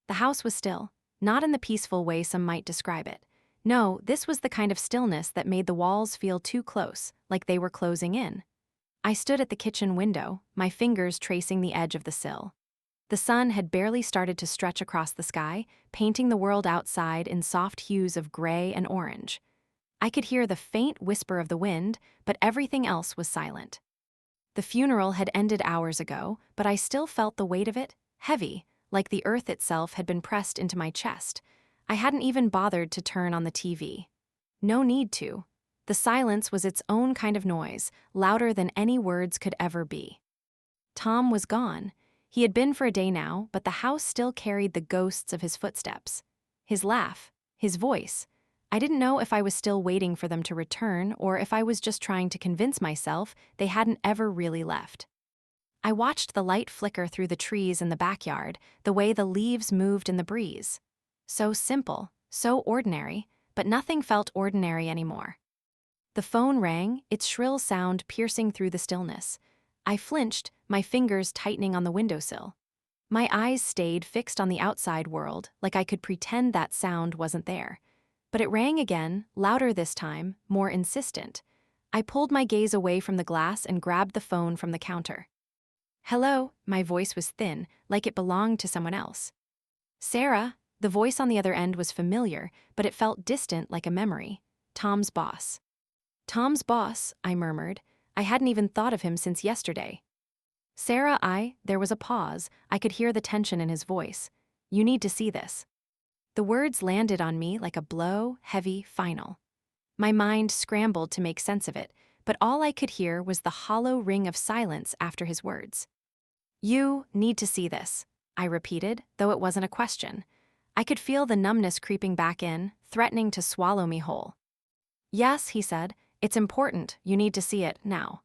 The house was still, not in the peaceful way some might describe it. No, this was the kind of stillness that made the walls feel too close, like they were closing in. I stood at the kitchen window, my fingers tracing the edge of the sill. The sun had barely started to stretch across the sky, painting the world outside in soft hues of gray and orange. I could hear the faint whisper of the wind, but everything else was silent. The funeral had ended hours ago, but I still felt the weight of it, heavy, like the earth itself had been pressed into my chest. I hadn't even bothered to turn on the TV. No need to. The silence was its own kind of noise, louder than any words could ever be. Tom was gone. He had been for a day now, but the house still carried the ghosts of his footsteps. His laugh, his voice. I didn't know if I was still waiting for them to return or if I was just trying to convince myself they hadn't ever really left. I watched the light flicker through the trees in the backyard, the way the leaves moved in the breeze. So simple, so ordinary, but nothing felt ordinary anymore. The phone rang, its shrill sound piercing through the stillness. I flinched, my fingers tightening on the windowsill. My eyes stayed fixed on the outside world, like I could pretend that sound wasn't there. But it rang again, louder this time, more insistent. I pulled my gaze away from the glass and grabbed the phone from the counter. "Hello," my voice was thin, like it belonged to someone else. "Sarah," the voice on the other end was familiar, but it felt distant like a memory. Tom's boss. "Tom's boss," I murmured. I hadn't even thought of him since yesterday. "Sarah, there was a pause. I could hear the tension in his voice. "You need to see this." The words landed on me like a blow, heavy, final. My mind scrambled to make sense of it, but all I could hear was the hollow ring of silence after his words. "You need to see this," I repeated, though it wasn't a question. I could feel the numbness creeping back in, threatening to swallow me whole. "Yes," he said, "it's important. You need to see it now."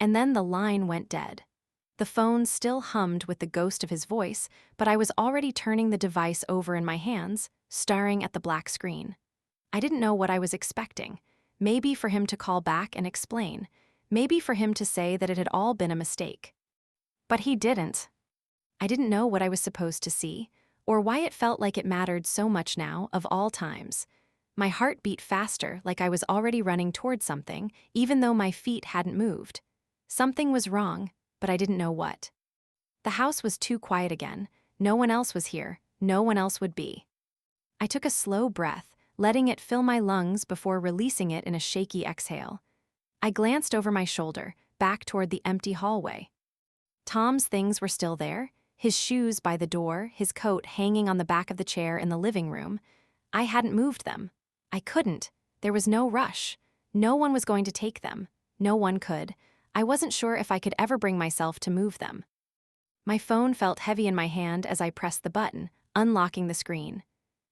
And then the line went dead. The phone still hummed with the ghost of his voice, but I was already turning the device over in my hands, staring at the black screen. I didn't know what I was expecting. Maybe for him to call back and explain. Maybe for him to say that it had all been a mistake. But he didn't. I didn't know what I was supposed to see, or why it felt like it mattered so much now, of all times. My heart beat faster, like I was already running toward something, even though my feet hadn't moved. Something was wrong, but I didn't know what. The house was too quiet again. No one else was here. No one else would be. I took a slow breath, letting it fill my lungs before releasing it in a shaky exhale. I glanced over my shoulder, back toward the empty hallway. Tom's things were still there, his shoes by the door, his coat hanging on the back of the chair in the living room. I hadn't moved them. I couldn't. There was no rush. No one was going to take them. No one could. I wasn't sure if I could ever bring myself to move them. My phone felt heavy in my hand as I pressed the button, unlocking the screen.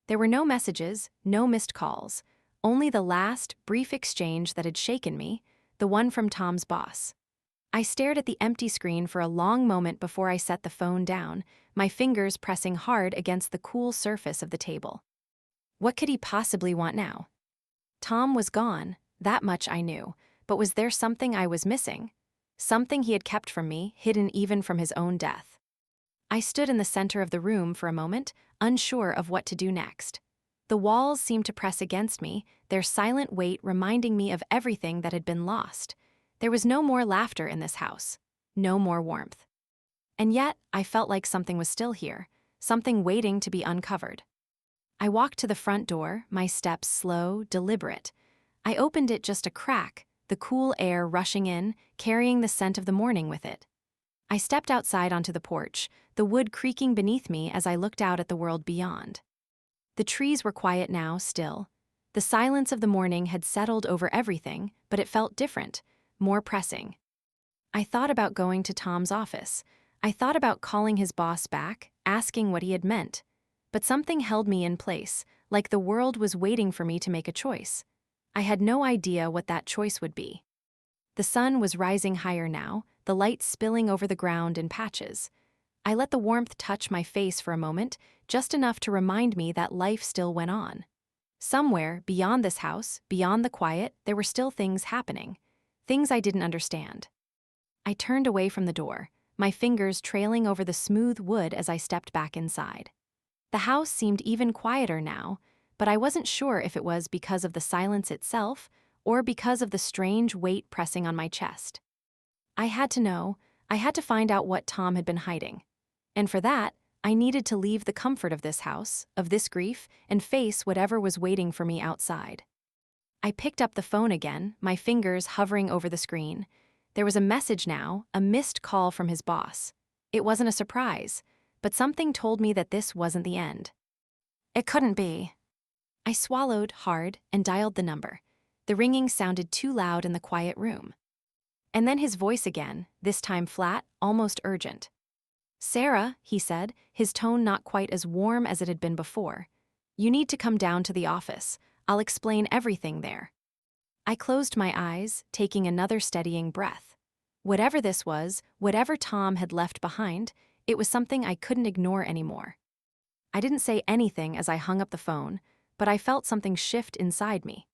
There were no messages, no missed calls, only the last, brief exchange that had shaken me, the one from Tom's boss. I stared at the empty screen for a long moment before I set the phone down, my fingers pressing hard against the cool surface of the table. What could he possibly want now? Tom was gone, that much I knew, but was there something I was missing? Something he had kept from me, hidden even from his own death. I stood in the center of the room for a moment, unsure of what to do next. The walls seemed to press against me, their silent weight reminding me of everything that had been lost. There was no more laughter in this house, no more warmth. And yet, I felt like something was still here, something waiting to be uncovered. I walked to the front door, my steps slow, deliberate. I opened it just a crack, the cool air rushing in, carrying the scent of the morning with it. I stepped outside onto the porch, the wood creaking beneath me as I looked out at the world beyond. The trees were quiet now, still. The silence of the morning had settled over everything, but it felt different, more pressing. I thought about going to Tom's office. I thought about calling his boss back, asking what he had meant. But something held me in place, like the world was waiting for me to make a choice. I had no idea what that choice would be. The sun was rising higher now, the light spilling over the ground in patches. I let the warmth touch my face for a moment, just enough to remind me that life still went on. Somewhere, beyond this house, beyond the quiet, there were still things happening. Things I didn't understand. I turned away from the door, my fingers trailing over the smooth wood as I stepped back inside. The house seemed even quieter now, but I wasn't sure if it was because of the silence itself or because of the strange weight pressing on my chest. I had to know. I had to find out what Tom had been hiding. And for that, I needed to leave the comfort of this house, of this grief, and face whatever was waiting for me outside. I picked up the phone again, my fingers hovering over the screen. There was a message now, a missed call from his boss. It wasn't a surprise, but something told me that this wasn't the end. It couldn't be. I swallowed hard and dialed the number. The ringing sounded too loud in the quiet room. And then his voice again, this time flat, almost urgent. "Sarah," he said, his tone not quite as warm as it had been before. "You need to come down to the office. I'll explain everything there." I closed my eyes, taking another steadying breath. Whatever this was, whatever Tom had left behind, it was something I couldn't ignore anymore. I didn't say anything as I hung up the phone, but I felt something shift inside me.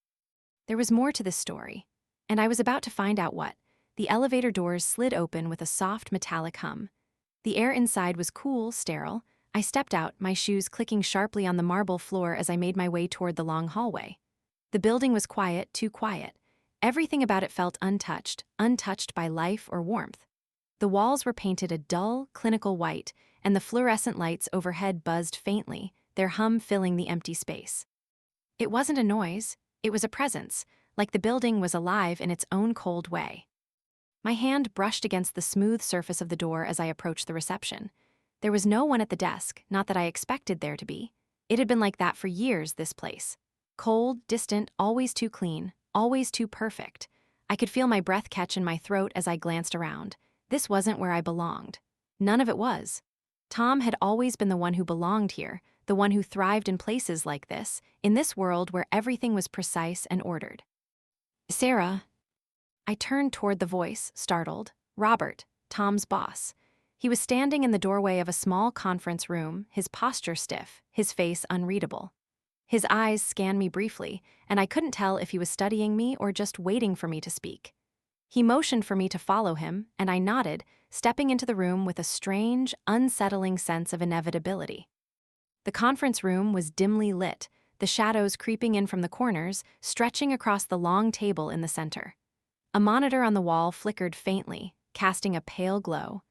There was more to this story, and I was about to find out what. The elevator doors slid open with a soft metallic hum. The air inside was cool, sterile. I stepped out, my shoes clicking sharply on the marble floor as I made my way toward the long hallway. The building was quiet, too quiet. Everything about it felt untouched, untouched by life or warmth. The walls were painted a dull, clinical white, and the fluorescent lights overhead buzzed faintly, their hum filling the empty space. It wasn't a noise, it was a presence, like the building was alive in its own cold way. My hand brushed against the smooth surface of the door as I approached the reception. There was no one at the desk, not that I expected there to be. It had been like that for years, this place. Cold, distant, always too clean, always too perfect. I could feel my breath catch in my throat as I glanced around. This wasn't where I belonged. None of it was. Tom had always been the one who belonged here, the one who thrived in places like this, in this world where everything was precise and ordered. "Sarah." I turned toward the voice, startled. Robert, Tom's boss. He was standing in the doorway of a small conference room, his posture stiff, his face unreadable. His eyes scanned me briefly, and I couldn't tell if he was studying me or just waiting for me to speak. He motioned for me to follow him, and I nodded, stepping into the room with a strange, unsettling sense of inevitability. The conference room was dimly lit, the shadows creeping in from the corners, stretching across the long table in the center. A monitor on the wall flickered faintly, casting a pale glow.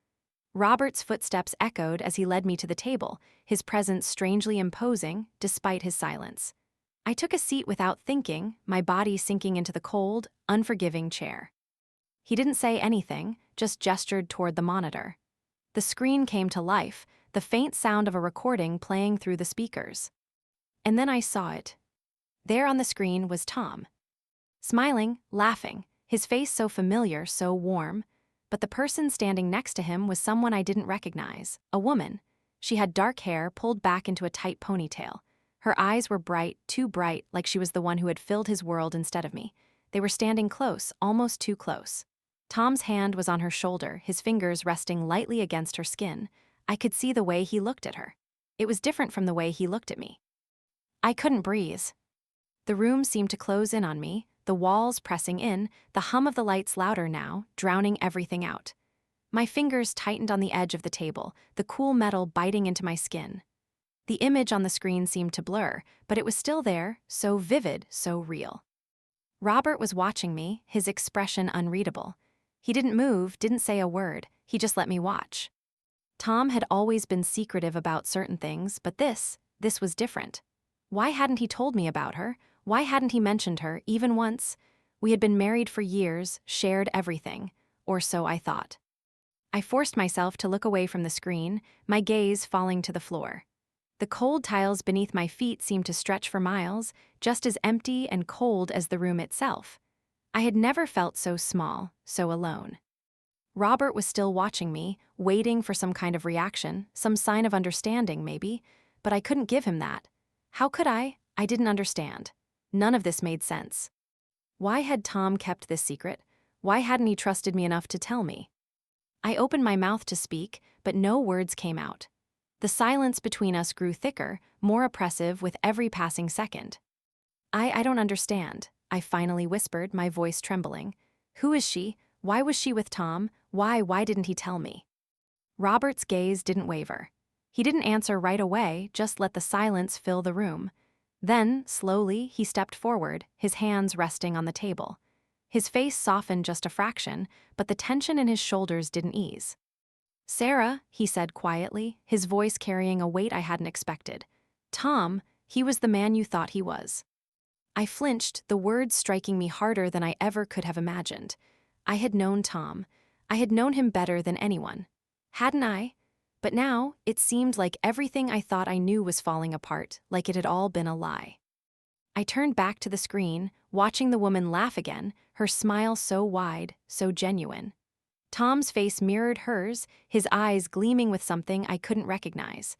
Robert's footsteps echoed as he led me to the table, his presence strangely imposing, despite his silence. I took a seat without thinking, my body sinking into the cold, unforgiving chair. He didn't say anything, just gestured toward the monitor. The screen came to life, the faint sound of a recording playing through the speakers. And then I saw it. There on the screen was Tom. Smiling, laughing, his face so familiar, so warm. But the person standing next to him was someone I didn't recognize, a woman. She had dark hair pulled back into a tight ponytail. Her eyes were bright, too bright, like she was the one who had filled his world instead of me. They were standing close, almost too close. Tom's hand was on her shoulder, his fingers resting lightly against her skin. I could see the way he looked at her. It was different from the way he looked at me. I couldn't breathe. The room seemed to close in on me, the walls pressing in, the hum of the lights louder now, drowning everything out. My fingers tightened on the edge of the table, the cool metal biting into my skin. The image on the screen seemed to blur, but it was still there, so vivid, so real. Robert was watching me, his expression unreadable. He didn't move, didn't say a word, he just let me watch. Tom had always been secretive about certain things, but this was different. Why hadn't he told me about her? Why hadn't he mentioned her, even once? We had been married for years, shared everything, or so I thought. I forced myself to look away from the screen, my gaze falling to the floor. The cold tiles beneath my feet seemed to stretch for miles, just as empty and cold as the room itself. I had never felt so small, so alone. Robert was still watching me, waiting for some kind of reaction, some sign of understanding, maybe, but I couldn't give him that. How could I? I didn't understand. None of this made sense. Why had Tom kept this secret? Why hadn't he trusted me enough to tell me? I opened my mouth to speak, but no words came out. The silence between us grew thicker, more oppressive with every passing second. I don't understand, I finally whispered, my voice trembling. Who is she? Why was she with Tom? Why didn't he tell me? Robert's gaze didn't waver. He didn't answer right away, just let the silence fill the room. Then, slowly, he stepped forward, his hands resting on the table. His face softened just a fraction, but the tension in his shoulders didn't ease. "Sarah," he said quietly, his voice carrying a weight I hadn't expected. "Tom, he was the man you thought he was." I flinched, the words striking me harder than I ever could have imagined. I had known Tom. I had known him better than anyone. Hadn't I? But now, it seemed like everything I thought I knew was falling apart, like it had all been a lie. I turned back to the screen, watching the woman laugh again, her smile so wide, so genuine. Tom's face mirrored hers, his eyes gleaming with something I couldn't recognize.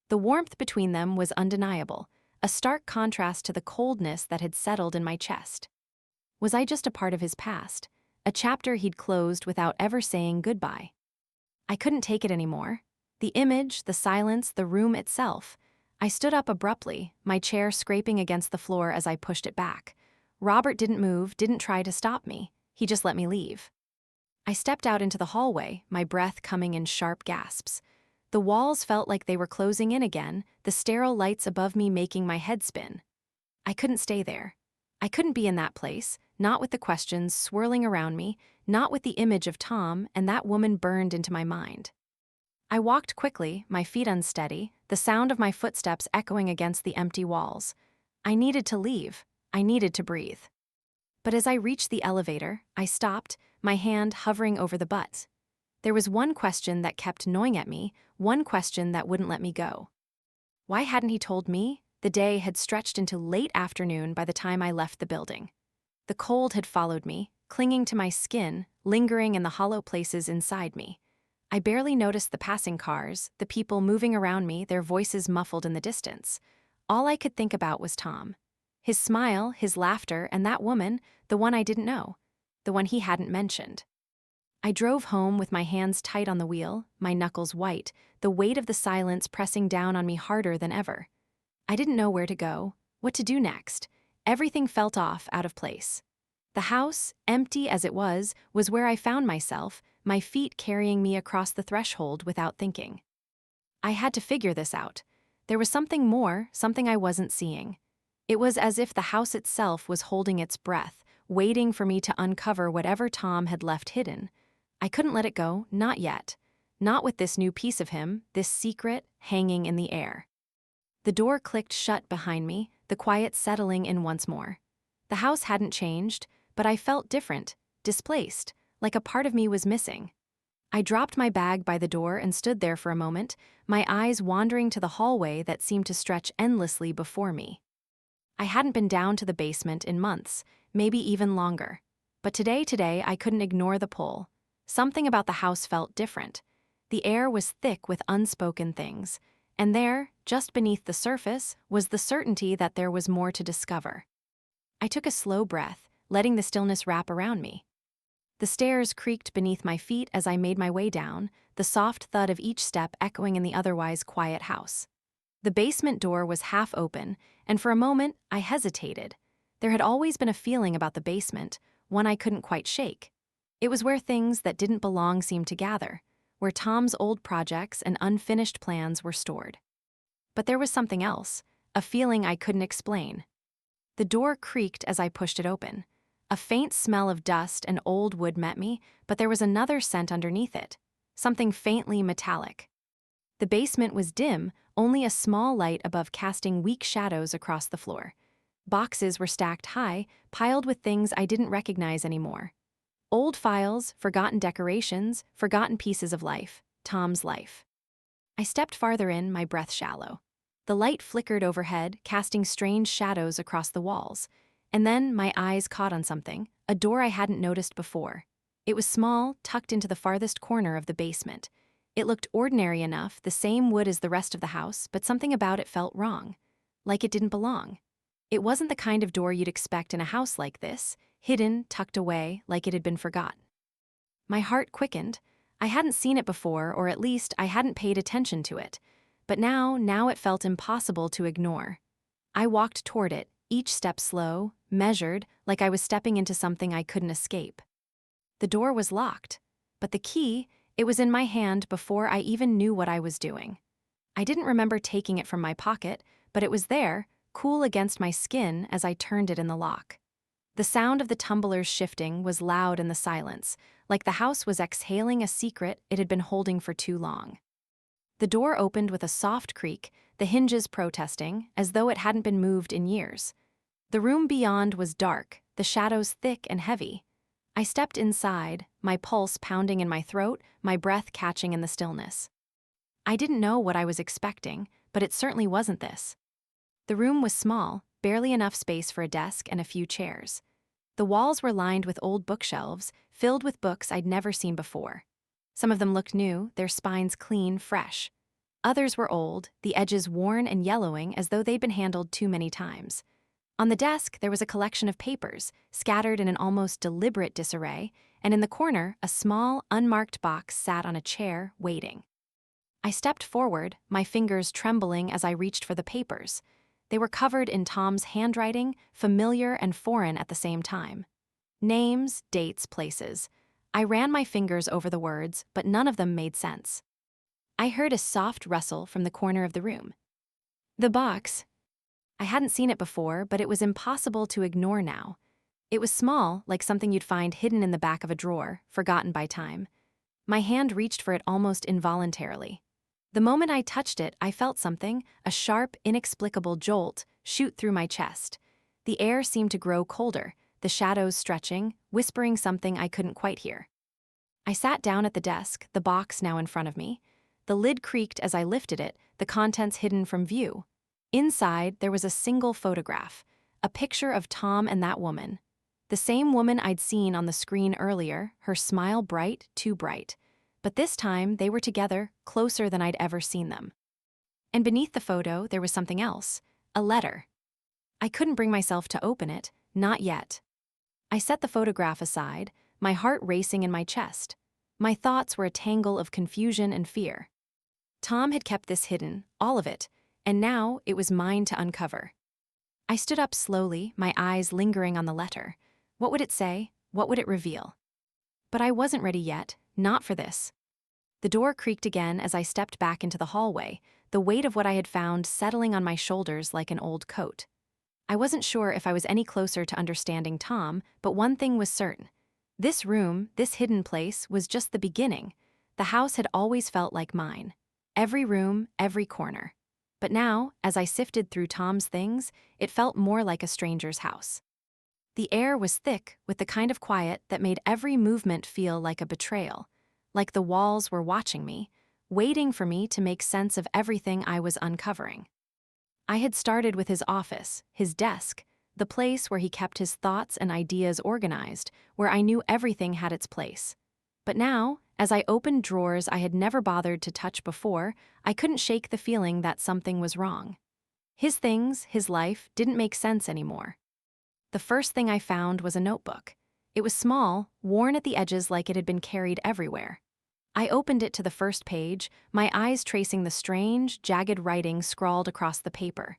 The warmth between them was undeniable, a stark contrast to the coldness that had settled in my chest. Was I just a part of his past, a chapter he'd closed without ever saying goodbye? I couldn't take it anymore. The image, the silence, the room itself. I stood up abruptly, my chair scraping against the floor as I pushed it back. Robert didn't move, didn't try to stop me. He just let me leave. I stepped out into the hallway, my breath coming in sharp gasps. The walls felt like they were closing in again, the sterile lights above me making my head spin. I couldn't stay there. I couldn't be in that place, not with the questions swirling around me, not with the image of Tom and that woman burned into my mind. I walked quickly, my feet unsteady, the sound of my footsteps echoing against the empty walls. I needed to leave. I needed to breathe. But as I reached the elevator, I stopped, my hand hovering over the butt. There was one question that kept gnawing at me, one question that wouldn't let me go. Why hadn't he told me? The day had stretched into late afternoon by the time I left the building. The cold had followed me, clinging to my skin, lingering in the hollow places inside me. I barely noticed the passing cars, the people moving around me, their voices muffled in the distance. All I could think about was Tom. His smile, his laughter, and that woman, the one I didn't know, the one he hadn't mentioned. I drove home with my hands tight on the wheel, my knuckles white, the weight of the silence pressing down on me harder than ever. I didn't know where to go, what to do next. Everything felt off, out of place. The house, empty as it was where I found myself, my feet carrying me across the threshold without thinking. I had to figure this out. There was something more, something I wasn't seeing. It was as if the house itself was holding its breath, waiting for me to uncover whatever Tom had left hidden. I couldn't let it go, not yet. Not with this new piece of him, this secret, hanging in the air. The door clicked shut behind me, the quiet settling in once more. The house hadn't changed, but I felt different, displaced, like a part of me was missing. I dropped my bag by the door and stood there for a moment, my eyes wandering to the hallway that seemed to stretch endlessly before me. I hadn't been down to the basement in months, maybe even longer. But today I couldn't ignore the pull. Something about the house felt different. The air was thick with unspoken things, and there, just beneath the surface, was the certainty that there was more to discover. I took a slow breath, letting the stillness wrap around me. The stairs creaked beneath my feet as I made my way down, the soft thud of each step echoing in the otherwise quiet house. The basement door was half open, and for a moment I hesitated. There had always been a feeling about the basement, one I couldn't quite shake. It was where things that didn't belong seemed to gather, where Tom's old projects and unfinished plans were stored. But there was something else, a feeling I couldn't explain. The door creaked as I pushed it open. A faint smell of dust and old wood met me, but there was another scent underneath it, something faintly metallic. The basement was dim, only a small light above casting weak shadows across the floor. Boxes were stacked high, piled with things I didn't recognize anymore. Old files, forgotten decorations, forgotten pieces of life, Tom's life. I stepped farther in, my breath shallow. The light flickered overhead, casting strange shadows across the walls. And then my eyes caught on something, a door I hadn't noticed before. It was small, tucked into the farthest corner of the basement. It looked ordinary enough, the same wood as the rest of the house, but something about it felt wrong, like it didn't belong. It wasn't the kind of door you'd expect in a house like this, hidden, tucked away, like it had been forgotten. My heart quickened. I hadn't seen it before, or at least I hadn't paid attention to it. But now it felt impossible to ignore. I walked toward it, each step slow, measured, like I was stepping into something I couldn't escape. The door was locked, but the key, it was in my hand before I even knew what I was doing. I didn't remember taking it from my pocket, but it was there, cool against my skin as I turned it in the lock. The sound of the tumblers shifting was loud in the silence, like the house was exhaling a secret it had been holding for too long. The door opened with a soft creak, the hinges protesting, as though it hadn't been moved in years. The room beyond was dark, the shadows thick and heavy. I stepped inside, my pulse pounding in my throat, my breath catching in the stillness. I didn't know what I was expecting, but it certainly wasn't this. The room was small, barely enough space for a desk and a few chairs. The walls were lined with old bookshelves, filled with books I'd never seen before. Some of them looked new, their spines clean, fresh. Others were old, the edges worn and yellowing as though they'd been handled too many times. On the desk, there was a collection of papers, scattered in an almost deliberate disarray, and in the corner, a small, unmarked box sat on a chair, waiting. I stepped forward, my fingers trembling as I reached for the papers. They were covered in Tom's handwriting, familiar and foreign at the same time. Names, dates, places. I ran my fingers over the words, but none of them made sense. I heard a soft rustle from the corner of the room. The box. I hadn't seen it before, but it was impossible to ignore now. It was small, like something you'd find hidden in the back of a drawer, forgotten by time. My hand reached for it almost involuntarily. The moment I touched it, I felt something, a sharp, inexplicable jolt, shoot through my chest. The air seemed to grow colder, the shadows stretching, whispering something I couldn't quite hear. I sat down at the desk, the box now in front of me. The lid creaked as I lifted it, the contents hidden from view. Inside, there was a single photograph, a picture of Tom and that woman. The same woman I'd seen on the screen earlier, her smile bright, too bright. But this time, they were together, closer than I'd ever seen them. And beneath the photo, there was something else, a letter. I couldn't bring myself to open it, not yet. I set the photograph aside, my heart racing in my chest. My thoughts were a tangle of confusion and fear. Tom had kept this hidden, all of it, and now it was mine to uncover. I stood up slowly, my eyes lingering on the letter. What would it say? What would it reveal? But I wasn't ready yet, not for this. The door creaked again as I stepped back into the hallway, the weight of what I had found settling on my shoulders like an old coat. I wasn't sure if I was any closer to understanding Tom, but one thing was certain. This room, this hidden place, was just the beginning. The house had always felt like mine. Every room, every corner. But now, as I sifted through Tom's things, it felt more like a stranger's house. The air was thick with the kind of quiet that made every movement feel like a betrayal, like the walls were watching me, waiting for me to make sense of everything I was uncovering. I had started with his office, his desk, the place where he kept his thoughts and ideas organized, where I knew everything had its place. But now, as I opened drawers I had never bothered to touch before, I couldn't shake the feeling that something was wrong. His things, his life, didn't make sense anymore. The first thing I found was a notebook. It was small, worn at the edges like it had been carried everywhere. I opened it to the first page, my eyes tracing the strange, jagged writing scrawled across the paper.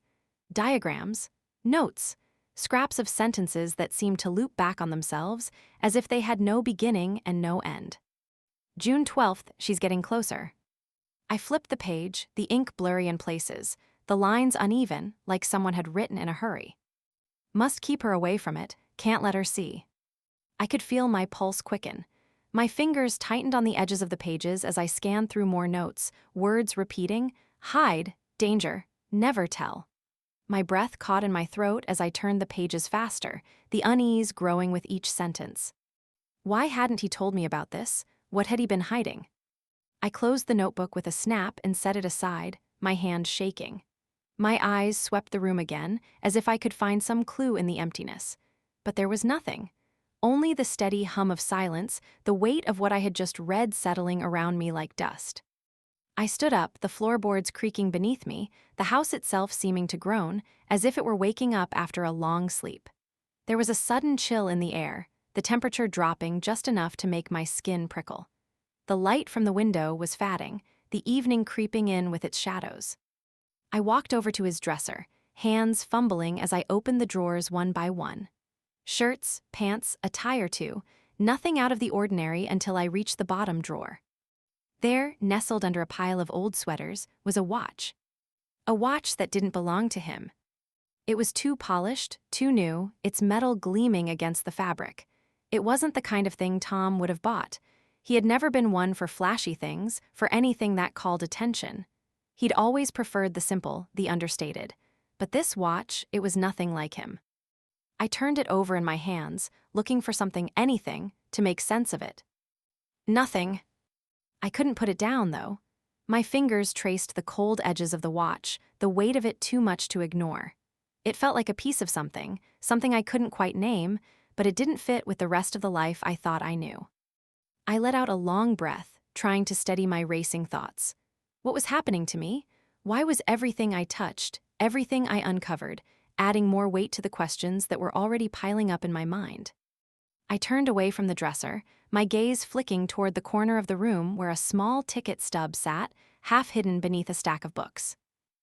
Diagrams, notes, scraps of sentences that seemed to loop back on themselves as if they had no beginning and no end. June 12th, she's getting closer. I flipped the page, the ink blurry in places, the lines uneven, like someone had written in a hurry. Must keep her away from it, can't let her see. I could feel my pulse quicken. My fingers tightened on the edges of the pages as I scanned through more notes, words repeating, hide, danger, never tell. My breath caught in my throat as I turned the pages faster, the unease growing with each sentence. Why hadn't he told me about this? What had he been hiding? I closed the notebook with a snap and set it aside, my hand shaking. My eyes swept the room again, as if I could find some clue in the emptiness. But there was nothing. Only the steady hum of silence, the weight of what I had just read settling around me like dust. I stood up, the floorboards creaking beneath me, the house itself seeming to groan, as if it were waking up after a long sleep. There was a sudden chill in the air, the temperature dropping just enough to make my skin prickle. The light from the window was fading, the evening creeping in with its shadows. I walked over to his dresser, hands fumbling as I opened the drawers one by one. Shirts, pants, a tie or two, nothing out of the ordinary until I reached the bottom drawer. There, nestled under a pile of old sweaters, was a watch. A watch that didn't belong to him. It was too polished, too new, its metal gleaming against the fabric. It wasn't the kind of thing Tom would have bought. He had never been one for flashy things, for anything that called attention. He'd always preferred the simple, the understated. But this watch, it was nothing like him. I turned it over in my hands, looking for something, anything, to make sense of it. Nothing. I couldn't put it down, though. My fingers traced the cold edges of the watch, the weight of it too much to ignore. It felt like a piece of something, something I couldn't quite name, but it didn't fit with the rest of the life I thought I knew. I let out a long breath, trying to steady my racing thoughts. What was happening to me? Why was everything I touched, everything I uncovered, adding more weight to the questions that were already piling up in my mind? I turned away from the dresser, my gaze flicking toward the corner of the room where a small ticket stub sat, half hidden beneath a stack of books.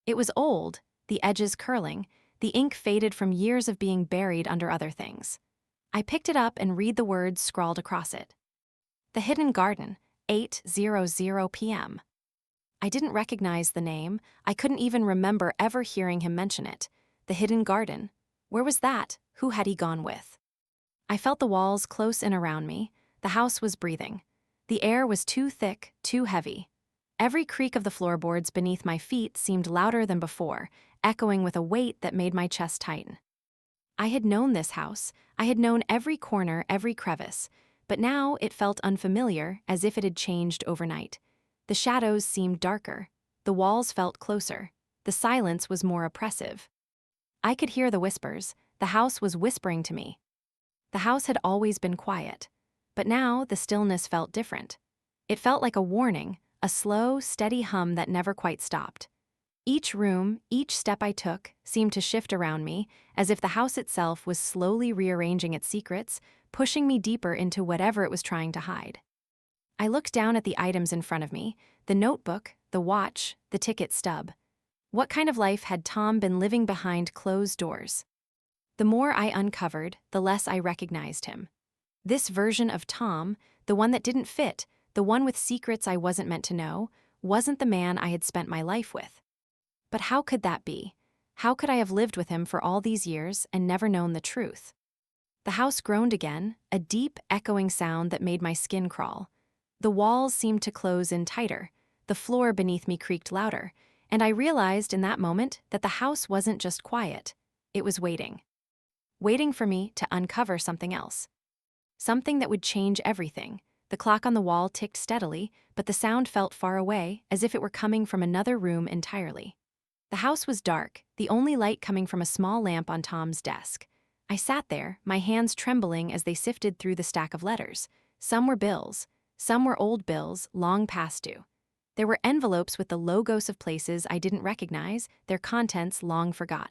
It was old, the edges curling, the ink faded from years of being buried under other things. I picked it up and read the words scrawled across it. The Hidden Garden, 8:00 p.m. I didn't recognize the name. I couldn't even remember ever hearing him mention it. The Hidden Garden. Where was that? Who had he gone with? I felt the walls close in around me. The house was breathing. The air was too thick, too heavy. Every creak of the floorboards beneath my feet seemed louder than before, echoing with a weight that made my chest tighten. I had known this house. I had known every corner, every crevice. But now it felt unfamiliar, as if it had changed overnight. The shadows seemed darker. The walls felt closer. The silence was more oppressive. I could hear the whispers. The house was whispering to me. The house had always been quiet. But now the stillness felt different. It felt like a warning, a slow, steady hum that never quite stopped. Each room, each step I took, seemed to shift around me, as if the house itself was slowly rearranging its secrets, pushing me deeper into whatever it was trying to hide. I looked down at the items in front of me, the notebook, the watch, the ticket stub. What kind of life had Tom been living behind closed doors? The more I uncovered, the less I recognized him. This version of Tom, the one that didn't fit, the one with secrets I wasn't meant to know, wasn't the man I had spent my life with. But how could that be? How could I have lived with him for all these years and never known the truth? The house groaned again, a deep, echoing sound that made my skin crawl. The walls seemed to close in tighter, the floor beneath me creaked louder, and I realized in that moment that the house wasn't just quiet, it was waiting. Waiting for me to uncover something else. Something that would change everything. The clock on the wall ticked steadily, but the sound felt far away, as if it were coming from another room entirely. The house was dark, the only light coming from a small lamp on Tom's desk. I sat there, my hands trembling as they sifted through the stack of letters. Some were bills. Some were old bills, long past due. There were envelopes with the logos of places I didn't recognize, their contents long forgot.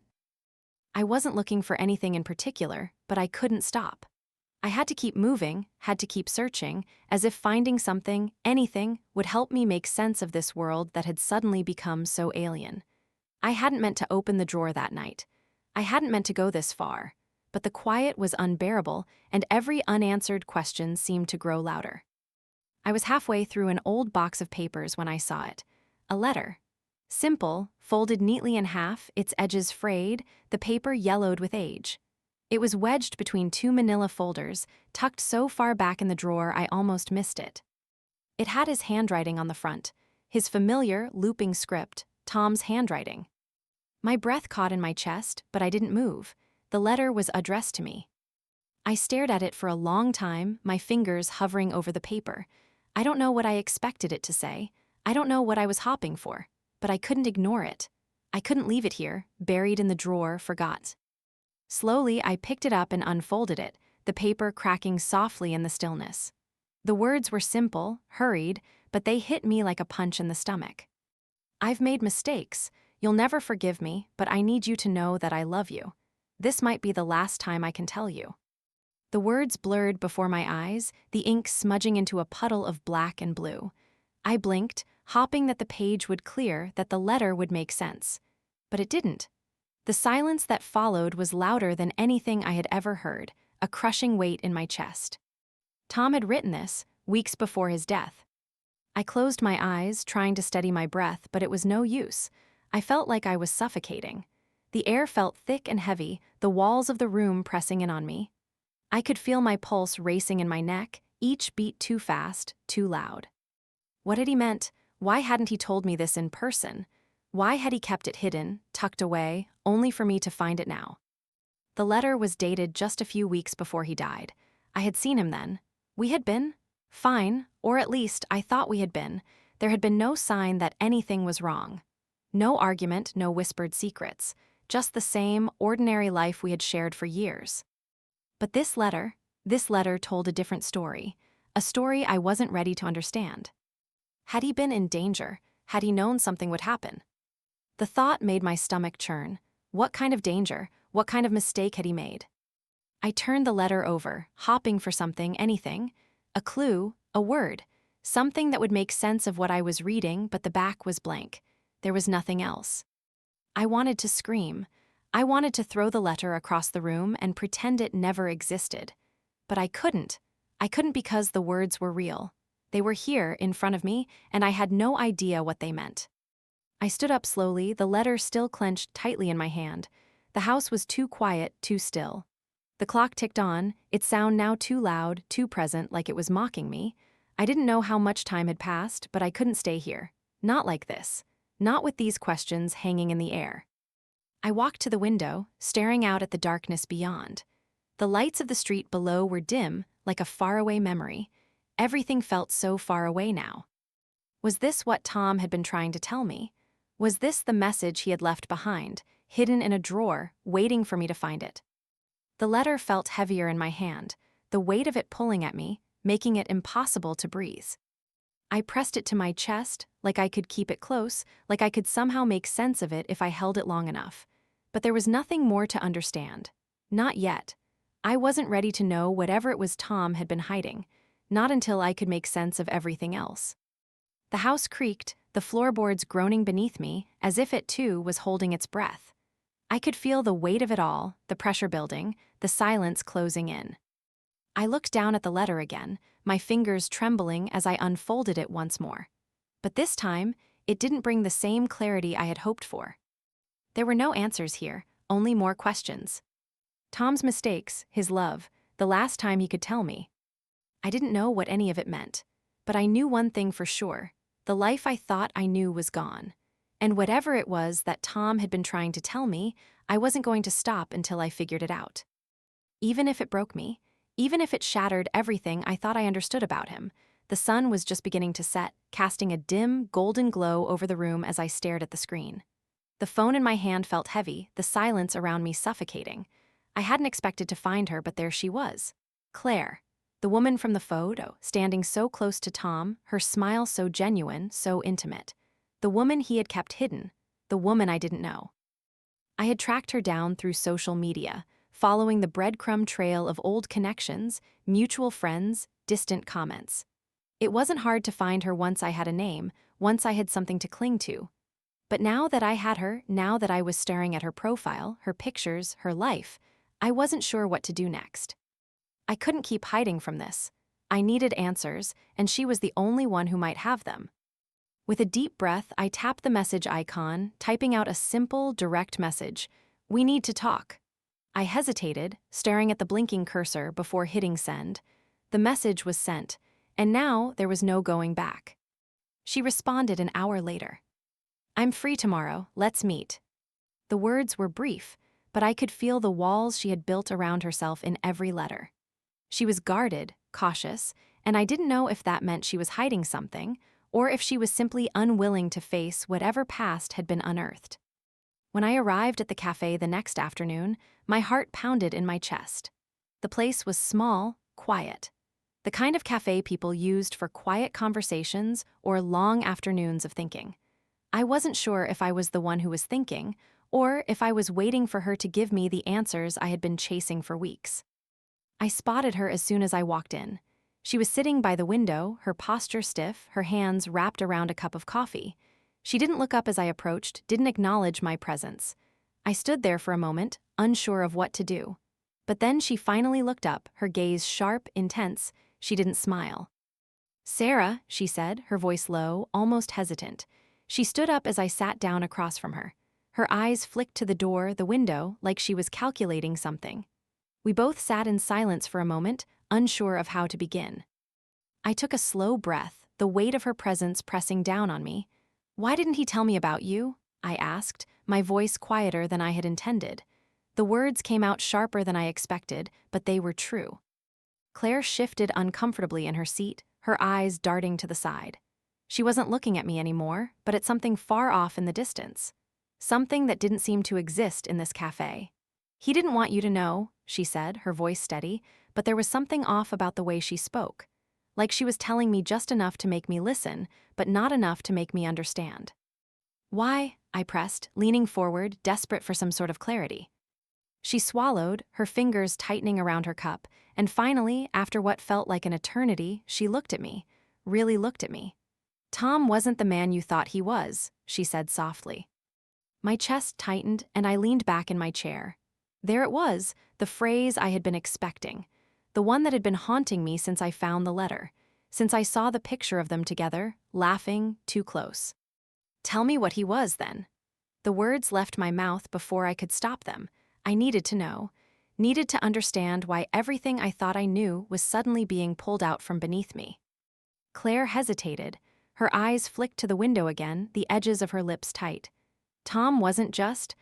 I wasn't looking for anything in particular, but I couldn't stop. I had to keep moving, had to keep searching, as if finding something, anything, would help me make sense of this world that had suddenly become so alien. I hadn't meant to open the drawer that night. I hadn't meant to go this far. But the quiet was unbearable, and every unanswered question seemed to grow louder. I was halfway through an old box of papers when I saw it. A letter. Simple, folded neatly in half, its edges frayed, the paper yellowed with age. It was wedged between two manila folders, tucked so far back in the drawer I almost missed it. It had his handwriting on the front, his familiar, looping script, Tom's handwriting. My breath caught in my chest, but I didn't move. The letter was addressed to me. I stared at it for a long time, my fingers hovering over the paper. I don't know what I expected it to say. I don't know what I was hoping for, but I couldn't ignore it. I couldn't leave it here, buried in the drawer, forgot. Slowly, I picked it up and unfolded it, the paper cracking softly in the stillness. The words were simple, hurried, but they hit me like a punch in the stomach. I've made mistakes. You'll never forgive me, but I need you to know that I love you. This might be the last time I can tell you. The words blurred before my eyes, the ink smudging into a puddle of black and blue. I blinked, hoping that the page would clear, that the letter would make sense. But it didn't. The silence that followed was louder than anything I had ever heard, a crushing weight in my chest. Tom had written this, weeks before his death. I closed my eyes, trying to steady my breath, but it was no use. I felt like I was suffocating. The air felt thick and heavy, the walls of the room pressing in on me. I could feel my pulse racing in my neck, each beat too fast, too loud. What had he meant? Why hadn't he told me this in person? Why had he kept it hidden, tucked away, only for me to find it now? The letter was dated just a few weeks before he died. I had seen him then. We had been fine, or at least I thought we had been. There had been no sign that anything was wrong. No argument, no whispered secrets. Just the same, ordinary life we had shared for years. But this letter told a different story. A story I wasn't ready to understand. Had he been in danger? Had he known something would happen? The thought made my stomach churn. What kind of danger? What kind of mistake had he made? I turned the letter over, hopping for something, anything. A clue, a word. Something that would make sense of what I was reading, but the back was blank. There was nothing else. I wanted to scream. I wanted to throw the letter across the room and pretend it never existed. But I couldn't. I couldn't because the words were real. They were here, in front of me, and I had no idea what they meant. I stood up slowly, the letter still clenched tightly in my hand. The house was too quiet, too still. The clock ticked on, its sound now too loud, too present, like it was mocking me. I didn't know how much time had passed, but I couldn't stay here. Not like this. Not with these questions hanging in the air. I walked to the window, staring out at the darkness beyond. The lights of the street below were dim, like a faraway memory. Everything felt so far away now. Was this what Tom had been trying to tell me? Was this the message he had left behind, hidden in a drawer, waiting for me to find it? The letter felt heavier in my hand, the weight of it pulling at me, making it impossible to breathe. I pressed it to my chest, like I could keep it close, like I could somehow make sense of it if I held it long enough. But there was nothing more to understand. Not yet. I wasn't ready to know whatever it was Tom had been hiding, not until I could make sense of everything else. The house creaked, the floorboards groaning beneath me, as if it too was holding its breath. I could feel the weight of it all, the pressure building, the silence closing in. I looked down at the letter again, my fingers trembling as I unfolded it once more. But this time, it didn't bring the same clarity I had hoped for. There were no answers here, only more questions. Tom's mistakes, his love, the last time he could tell me. I didn't know what any of it meant, but I knew one thing for sure. The life I thought I knew was gone. And whatever it was that Tom had been trying to tell me, I wasn't going to stop until I figured it out. Even if it broke me, even if it shattered everything I thought I understood about him, the sun was just beginning to set, casting a dim, golden glow over the room as I stared at the screen. The phone in my hand felt heavy, the silence around me suffocating. I hadn't expected to find her, but there she was. Claire. The woman from the photo, standing so close to Tom, her smile so genuine, so intimate. The woman he had kept hidden, the woman I didn't know. I had tracked her down through social media, following the breadcrumb trail of old connections, mutual friends, distant comments. It wasn't hard to find her once I had a name, once I had something to cling to. But now that I had her, now that I was staring at her profile, her pictures, her life, I wasn't sure what to do next. I couldn't keep hiding from this. I needed answers, and she was the only one who might have them. With a deep breath, I tapped the message icon, typing out a simple, direct message. "We need to talk." I hesitated, staring at the blinking cursor before hitting send. The message was sent, and now there was no going back. She responded an hour later. "I'm free tomorrow, let's meet." The words were brief, but I could feel the walls she had built around herself in every letter. She was guarded, cautious, and I didn't know if that meant she was hiding something, or if she was simply unwilling to face whatever past had been unearthed. When I arrived at the cafe the next afternoon, my heart pounded in my chest. The place was small, quiet. The kind of cafe people used for quiet conversations or long afternoons of thinking. I wasn't sure if I was the one who was thinking, or if I was waiting for her to give me the answers I had been chasing for weeks. I spotted her as soon as I walked in. She was sitting by the window, her posture stiff, her hands wrapped around a cup of coffee. She didn't look up as I approached, didn't acknowledge my presence. I stood there for a moment, unsure of what to do. But then she finally looked up, her gaze sharp, intense. She didn't smile. Sarah, she said, her voice low, almost hesitant. She stood up as I sat down across from her. Her eyes flicked to the door, the window, like she was calculating something. We both sat in silence for a moment, unsure of how to begin. I took a slow breath, the weight of her presence pressing down on me. "Why didn't he tell me about you?" I asked, my voice quieter than I had intended. The words came out sharper than I expected, but they were true. Claire shifted uncomfortably in her seat, her eyes darting to the side. She wasn't looking at me anymore, but at something far off in the distance. Something that didn't seem to exist in this cafe. "He didn't want you to know," she said, her voice steady, but there was something off about the way she spoke. Like she was telling me just enough to make me listen, but not enough to make me understand. "Why?" I pressed, leaning forward, desperate for some sort of clarity. She swallowed, her fingers tightening around her cup, and finally, after what felt like an eternity, she looked at me, really looked at me. "Tom wasn't the man you thought he was," she said softly. My chest tightened and I leaned back in my chair. There it was, the phrase I had been expecting, the one that had been haunting me since I found the letter, since I saw the picture of them together, laughing, too close. "Tell me what he was, then." The words left my mouth before I could stop them. I needed to know, needed to understand why everything I thought I knew was suddenly being pulled out from beneath me. Claire hesitated. Her eyes flicked to the window again, the edges of her lips tight. Tom wasn't just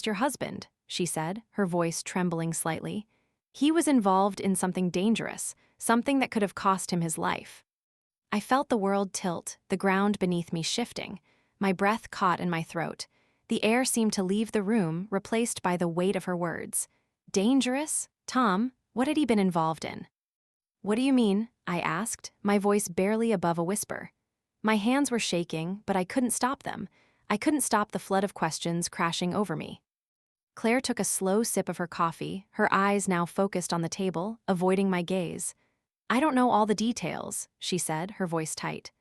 your husband," she said, her voice trembling slightly. "He was involved in something dangerous, something that could have cost him his life." I felt the world tilt, the ground beneath me shifting. My breath caught in my throat. The air seemed to leave the room, replaced by the weight of her words. Dangerous? Tom, what had he been involved in? "What do you mean?" I asked, my voice barely above a whisper. My hands were shaking, but I couldn't stop them. I couldn't stop the flood of questions crashing over me. Claire took a slow sip of her coffee, her eyes now focused on the table, avoiding my gaze. "I don't know all the details," she said, her voice tight.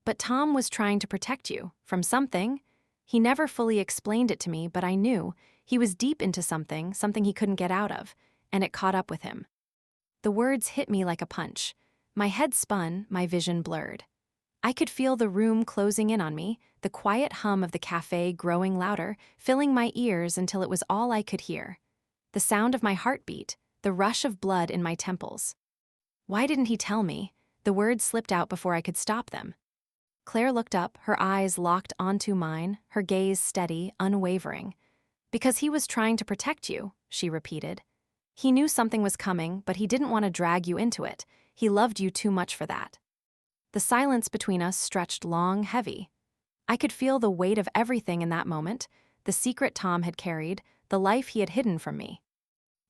"But Tom was trying to protect you from something. He never fully explained it to me, but I knew he was deep into something he couldn't get out of, and it caught up with him." The words hit me like a punch. My head spun, my vision blurred. I could feel the room closing in on me, the quiet hum of the cafe growing louder, filling my ears until it was all I could hear. The sound of my heartbeat, the rush of blood in my temples. "Why didn't he tell me?" The words slipped out before I could stop them. Claire looked up, her eyes locked onto mine, her gaze steady, unwavering. "Because he was trying to protect you," she repeated. "He knew something was coming, but he didn't want to drag you into it. He loved you too much for that." The silence between us stretched long, heavy. I could feel the weight of everything in that moment, the secret Tom had carried, the life he had hidden from me.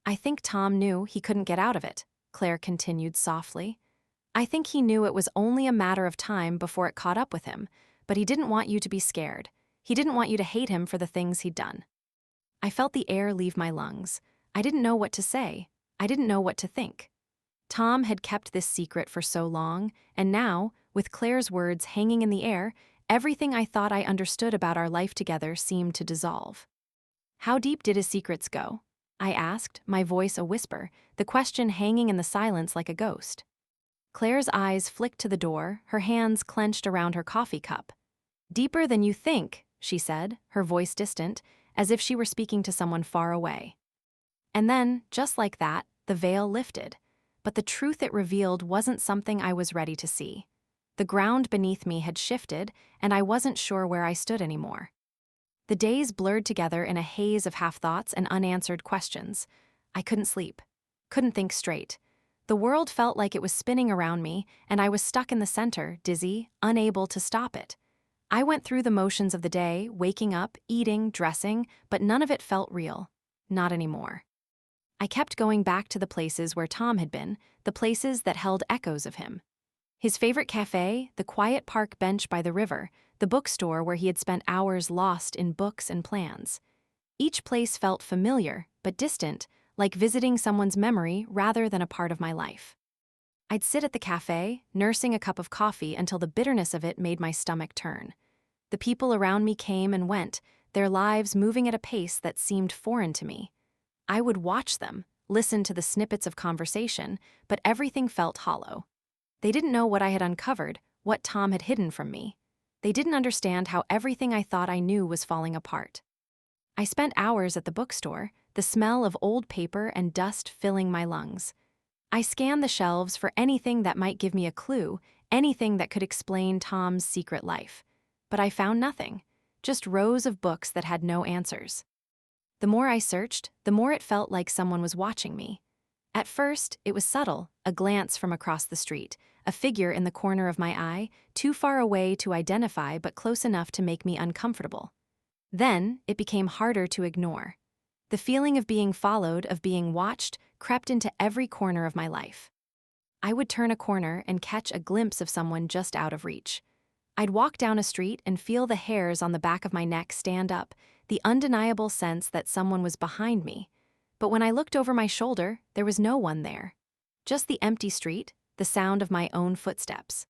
"I think Tom knew he couldn't get out of it," Claire continued softly. "I think he knew it was only a matter of time before it caught up with him, but he didn't want you to be scared. He didn't want you to hate him for the things he'd done." I felt the air leave my lungs. I didn't know what to say. I didn't know what to think. Tom had kept this secret for so long, and now, with Claire's words hanging in the air, everything I thought I understood about our life together seemed to dissolve. "How deep did his secrets go?" I asked, my voice a whisper, the question hanging in the silence like a ghost. Claire's eyes flicked to the door, her hands clenched around her coffee cup. "Deeper than you think," she said, her voice distant, as if she were speaking to someone far away. And then, just like that, the veil lifted. But the truth it revealed wasn't something I was ready to see. The ground beneath me had shifted, and I wasn't sure where I stood anymore. The days blurred together in a haze of half-thoughts and unanswered questions. I couldn't sleep, couldn't think straight. The world felt like it was spinning around me, and I was stuck in the center, dizzy, unable to stop it. I went through the motions of the day, waking up, eating, dressing, but none of it felt real. Not anymore. I kept going back to the places where Tom had been, the places that held echoes of him. His favorite cafe, the quiet park bench by the river, the bookstore where he had spent hours lost in books and plans. Each place felt familiar, but distant, like visiting someone's memory rather than a part of my life. I'd sit at the cafe, nursing a cup of coffee until the bitterness of it made my stomach turn. The people around me came and went, their lives moving at a pace that seemed foreign to me. I would watch them, listen to the snippets of conversation, but everything felt hollow. They didn't know what I had uncovered, what Tom had hidden from me. They didn't understand how everything I thought I knew was falling apart. I spent hours at the bookstore, the smell of old paper and dust filling my lungs. I scanned the shelves for anything that might give me a clue, anything that could explain Tom's secret life. But I found nothing, just rows of books that had no answers. The more I searched, the more it felt like someone was watching me. At first, it was subtle, a glance from across the street, a figure in the corner of my eye, too far away to identify but close enough to make me uncomfortable. Then, it became harder to ignore. The feeling of being followed, of being watched, crept into every corner of my life. I would turn a corner and catch a glimpse of someone just out of reach. I'd walk down a street and feel the hairs on the back of my neck stand up, the undeniable sense that someone was behind me. But when I looked over my shoulder, there was no one there. Just the empty street, the sound of my own footsteps.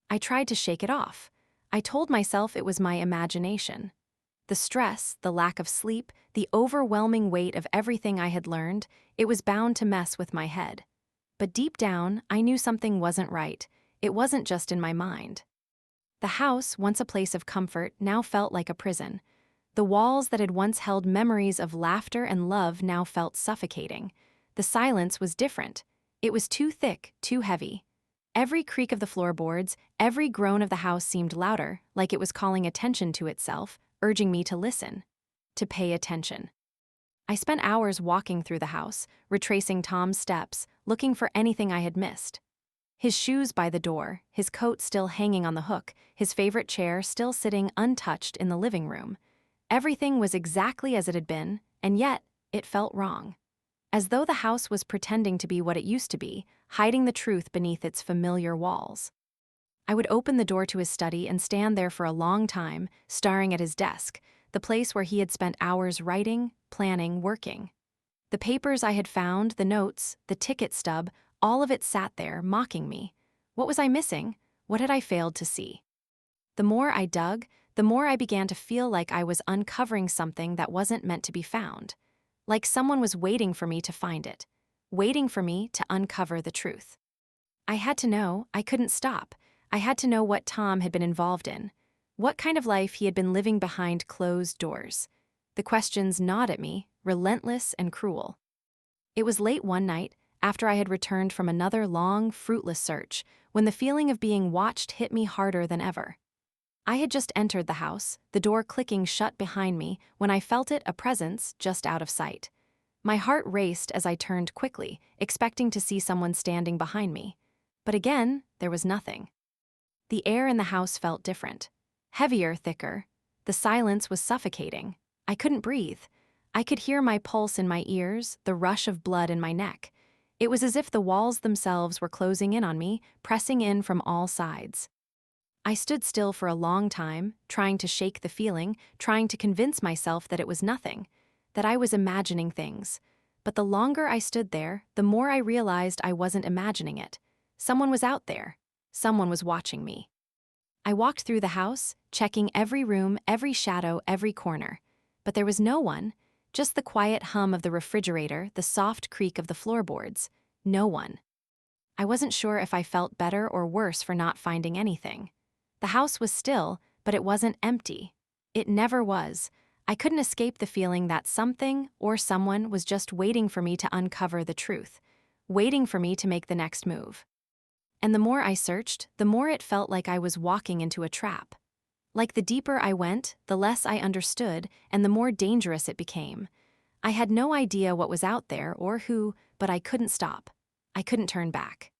I tried to shake it off. I told myself it was my imagination. The stress, the lack of sleep, the overwhelming weight of everything I had learned, it was bound to mess with my head. But deep down, I knew something wasn't right. It wasn't just in my mind. The house, once a place of comfort, now felt like a prison. The walls that had once held memories of laughter and love now felt suffocating. The silence was different. It was too thick, too heavy. Every creak of the floorboards, every groan of the house seemed louder, like it was calling attention to itself, urging me to listen, to pay attention. I spent hours walking through the house, retracing Tom's steps, looking for anything I had missed. His shoes by the door, his coat still hanging on the hook, his favorite chair still sitting untouched in the living room. Everything was exactly as it had been, and yet it felt wrong. As though the house was pretending to be what it used to be, hiding the truth beneath its familiar walls. I would open the door to his study and stand there for a long time, staring at his desk, the place where he had spent hours writing, planning, working. The papers I had found, the notes, the ticket stub, all of it sat there, mocking me. What was I missing? What had I failed to see? The more I dug, the more I began to feel like I was uncovering something that wasn't meant to be found. Like someone was waiting for me to find it, waiting for me to uncover the truth. I had to know, I couldn't stop. I had to know what Tom had been involved in, what kind of life he had been living behind closed doors. The questions gnawed at me, relentless and cruel. It was late one night, after I had returned from another long, fruitless search, when the feeling of being watched hit me harder than ever. I had just entered the house, the door clicking shut behind me, when I felt it, a presence, just out of sight. My heart raced as I turned quickly, expecting to see someone standing behind me. But again, there was nothing. The air in the house felt different. Heavier, thicker. The silence was suffocating. I couldn't breathe. I could hear my pulse in my ears, the rush of blood in my neck. It was as if the walls themselves were closing in on me, pressing in from all sides. I stood still for a long time, trying to shake the feeling, trying to convince myself that it was nothing, that I was imagining things. But the longer I stood there, the more I realized I wasn't imagining it. Someone was out there. Someone was watching me. I walked through the house, checking every room, every shadow, every corner. But there was no one, just the quiet hum of the refrigerator, the soft creak of the floorboards. No one. I wasn't sure if I felt better or worse for not finding anything. The house was still, but it wasn't empty. It never was. I couldn't escape the feeling that something or someone was just waiting for me to uncover the truth, waiting for me to make the next move. And the more I searched, the more it felt like I was walking into a trap. Like the deeper I went, the less I understood, and the more dangerous it became. I had no idea what was out there or who, but I couldn't stop. I couldn't turn back.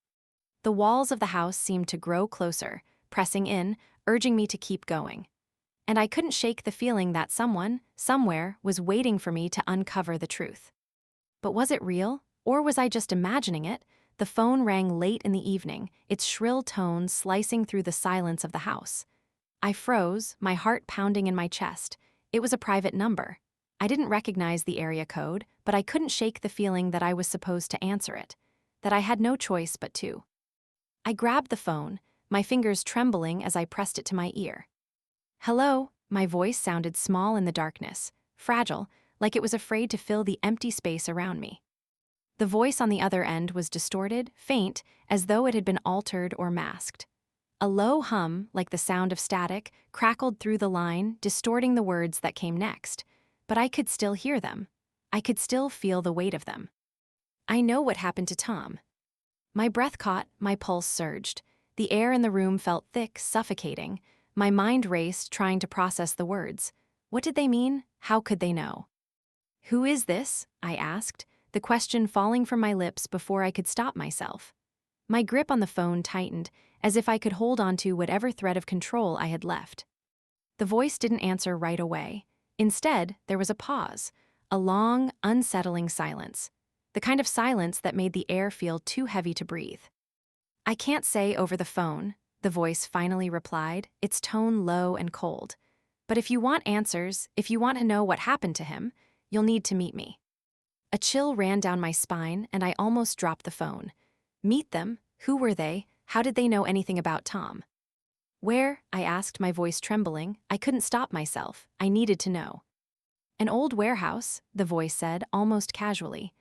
The walls of the house seemed to grow closer, pressing in, urging me to keep going. And I couldn't shake the feeling that someone, somewhere, was waiting for me to uncover the truth. But was it real, or was I just imagining it? The phone rang late in the evening, its shrill tones slicing through the silence of the house. I froze, my heart pounding in my chest. It was a private number. I didn't recognize the area code, but I couldn't shake the feeling that I was supposed to answer it, that I had no choice but to. I grabbed the phone, my fingers trembling as I pressed it to my ear. "Hello," my voice sounded small in the darkness, fragile, like it was afraid to fill the empty space around me. The voice on the other end was distorted, faint, as though it had been altered or masked. A low hum, like the sound of static, crackled through the line, distorting the words that came next. But I could still hear them. I could still feel the weight of them. I know what happened to Tom. My breath caught, my pulse surged. The air in the room felt thick, suffocating. My mind raced, trying to process the words. What did they mean? How could they know? "Who is this?" I asked, the question falling from my lips before I could stop myself. My grip on the phone tightened, as if I could hold on to whatever thread of control I had left. The voice didn't answer right away. Instead, there was a pause, a long, unsettling silence, the kind of silence that made the air feel too heavy to breathe. "I can't say over the phone," the voice finally replied, its tone low and cold. "But if you want answers, if you want to know what happened to him, you'll need to meet me." A chill ran down my spine, and I almost dropped the phone. Meet them? Who were they? How did they know anything about Tom? "Where?" I asked, my voice trembling. I couldn't stop myself. I needed to know. "An old warehouse," the voice said, almost casually.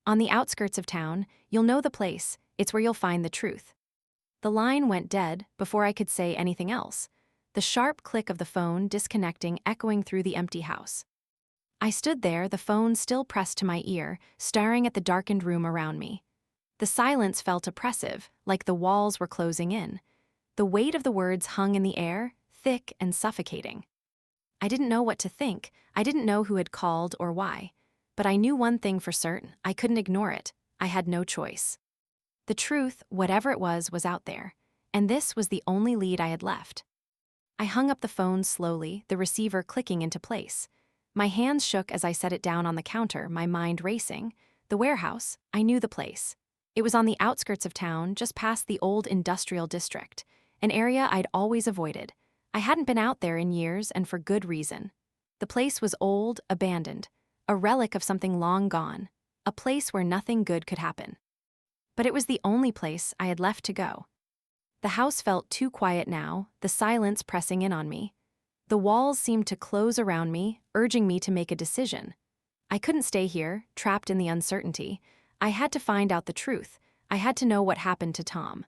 "On the outskirts of town. You'll know the place. It's where you'll find the truth." The line went dead before I could say anything else, the sharp click of the phone disconnecting echoing through the empty house. I stood there, the phone still pressed to my ear, staring at the darkened room around me. The silence felt oppressive, like the walls were closing in. The weight of the words hung in the air, thick and suffocating. I didn't know what to think. I didn't know who had called or why. But I knew one thing for certain. I couldn't ignore it. I had no choice. The truth, whatever it was out there. And this was the only lead I had left. I hung up the phone slowly, the receiver clicking into place. My hands shook as I set it down on the counter, my mind racing. The warehouse, I knew the place. It was on the outskirts of town, just past the old industrial district, an area I'd always avoided. I hadn't been out there in years, and for good reason. The place was old, abandoned, a relic of something long gone, a place where nothing good could happen. But it was the only place I had left to go. The house felt too quiet now, the silence pressing in on me. The walls seemed to close around me, urging me to make a decision. I couldn't stay here, trapped in the uncertainty. I had to find out the truth. I had to know what happened to Tom.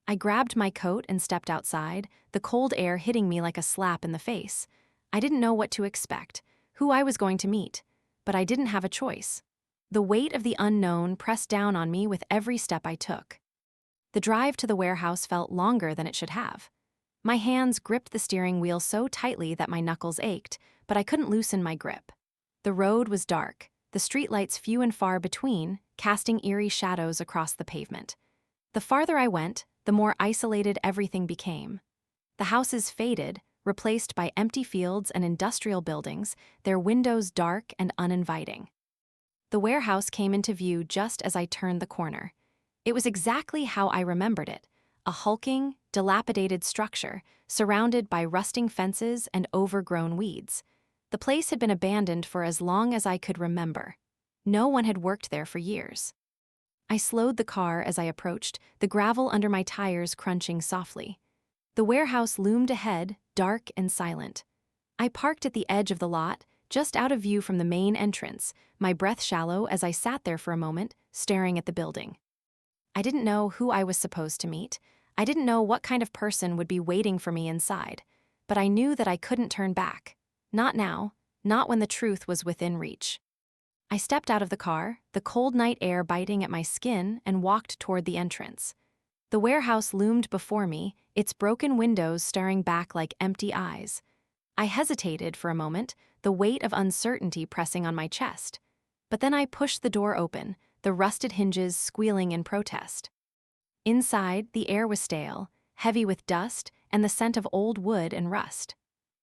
I grabbed my coat and stepped outside, the cold air hitting me like a slap in the face. I didn't know what to expect, who I was going to meet, but I didn't have a choice. The weight of the unknown pressed down on me with every step I took. The drive to the warehouse felt longer than it should have. My hands gripped the steering wheel so tightly that my knuckles ached, but I couldn't loosen my grip. The road was dark, the streetlights few and far between, casting eerie shadows across the pavement. The farther I went, the more isolated everything became. The houses faded, replaced by empty fields and industrial buildings, their windows dark and uninviting. The warehouse came into view just as I turned the corner. It was exactly how I remembered it, a hulking, dilapidated structure surrounded by rusting fences and overgrown weeds. The place had been abandoned for as long as I could remember. No one had worked there for years. I slowed the car as I approached, the gravel under my tires crunching softly. The warehouse loomed ahead, dark and silent. I parked at the edge of the lot, just out of view from the main entrance, my breath shallow as I sat there for a moment, staring at the building. I didn't know who I was supposed to meet. I didn't know what kind of person would be waiting for me inside. But I knew that I couldn't turn back. Not now, not when the truth was within reach. I stepped out of the car, the cold night air biting at my skin, and walked toward the entrance. The warehouse loomed before me, its broken windows staring back like empty eyes. I hesitated for a moment, the weight of uncertainty pressing on my chest. But then I pushed the door open, the rusted hinges squealing in protest. Inside, the air was stale, heavy with dust and the scent of old wood and rust.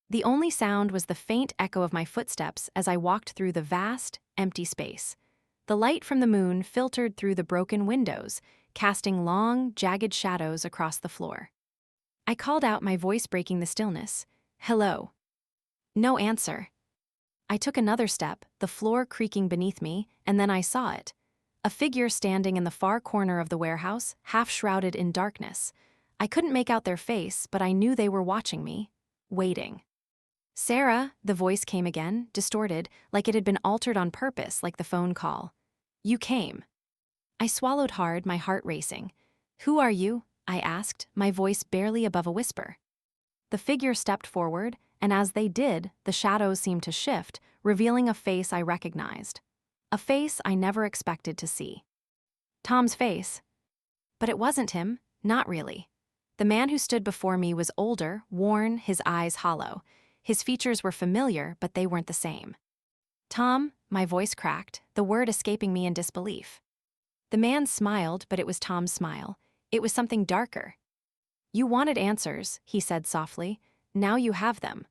The only sound was the faint echo of my footsteps as I walked through the vast, empty space. The light from the moon filtered through the broken windows, casting long, jagged shadows across the floor. I called out, my voice breaking the stillness. "Hello." No answer. I took another step, the floor creaking beneath me, and then I saw it. A figure standing in the far corner of the warehouse, half shrouded in darkness. I couldn't make out their face, but I knew they were watching me, waiting. "Sarah," the voice came again, distorted, like it had been altered on purpose, like the phone call. "You came." I swallowed hard, my heart racing. "Who are you?" I asked, my voice barely above a whisper. The figure stepped forward, and as they did, the shadows seemed to shift, revealing a face I recognized. A face I never expected to see. Tom's face. But it wasn't him, not really. The man who stood before me was older, worn, his eyes hollow. His features were familiar, but they weren't the same. "Tom," my voice cracked, the word escaping me in disbelief. The man smiled, but it was Tom's smile. It was something darker. "You wanted answers," he said softly. "Now you have them."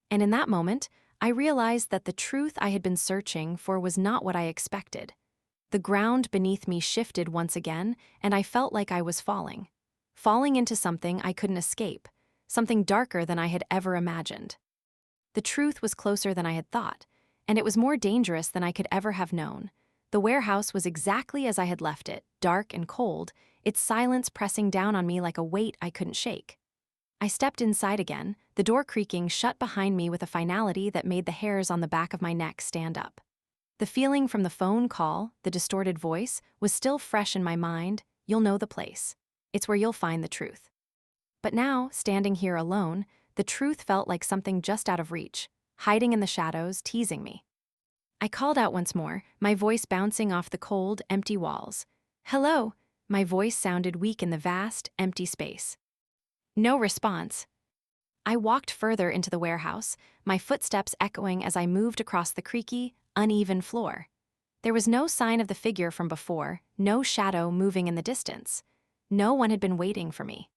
And in that moment, I realized that the truth I had been searching for was not what I expected. The ground beneath me shifted once again, and I felt like I was falling. Falling into something I couldn't escape, something darker than I had ever imagined. The truth was closer than I had thought, and it was more dangerous than I could ever have known. The warehouse was exactly as I had left it, dark and cold, its silence pressing down on me like a weight I couldn't shake. I stepped inside again, the door creaking shut behind me with a finality that made the hairs on the back of my neck stand up. The feeling from the phone call, the distorted voice, was still fresh in my mind. "You'll know the place. It's where you'll find the truth." But now, standing here alone, the truth felt like something just out of reach, hiding in the shadows, teasing me. I called out once more, my voice bouncing off the cold, empty walls. "Hello." My voice sounded weak in the vast, empty space. No response. I walked further into the warehouse, my footsteps echoing as I moved across the creaky, uneven floor. There was no sign of the figure from before, no shadow moving in the distance. No one had been waiting for me.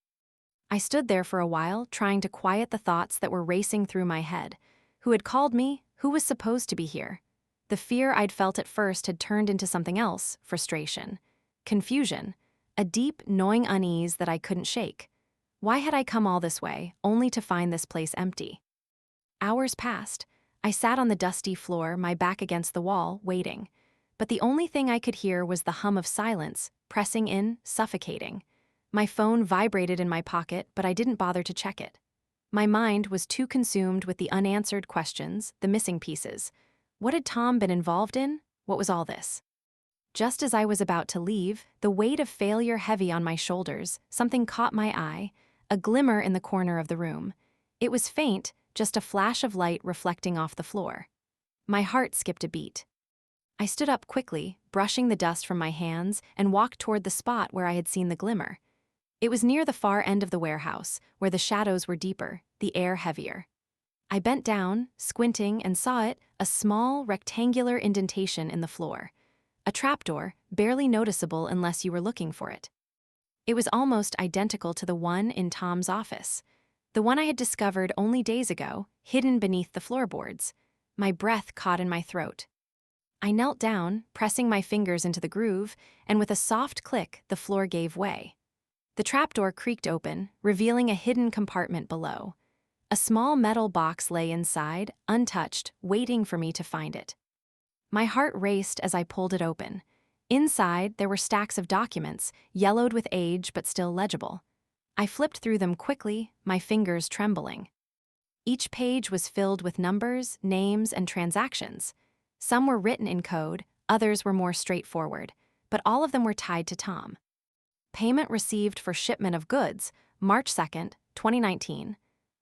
I stood there for a while, trying to quiet the thoughts that were racing through my head. Who had called me? Who was supposed to be here? The fear I'd felt at first had turned into something else: frustration, confusion, a deep, gnawing unease that I couldn't shake. Why had I come all this way, only to find this place empty? Hours passed. I sat on the dusty floor, my back against the wall, waiting. But the only thing I could hear was the hum of silence, pressing in, suffocating. My phone vibrated in my pocket, but I didn't bother to check it. My mind was too consumed with the unanswered questions, the missing pieces. What had Tom been involved in? What was all this? Just as I was about to leave, the weight of failure heavy on my shoulders, something caught my eye, a glimmer in the corner of the room. It was faint, just a flash of light reflecting off the floor. My heart skipped a beat. I stood up quickly, brushing the dust from my hands, and walked toward the spot where I had seen the glimmer. It was near the far end of the warehouse, where the shadows were deeper, the air heavier. I bent down, squinting, and saw it, a small, rectangular indentation in the floor. A trapdoor, barely noticeable unless you were looking for it. It was almost identical to the one in Tom's office, the one I had discovered only days ago, hidden beneath the floorboards. My breath caught in my throat. I knelt down, pressing my fingers into the groove, and with a soft click, the floor gave way. The trapdoor creaked open, revealing a hidden compartment below. A small metal box lay inside, untouched, waiting for me to find it. My heart raced as I pulled it open. Inside, there were stacks of documents, yellowed with age but still legible. I flipped through them quickly, my fingers trembling. Each page was filled with numbers, names, and transactions. Some were written in code, others were more straightforward, but all of them were tied to Tom. Payment received for shipment of goods, March 2nd, 2019.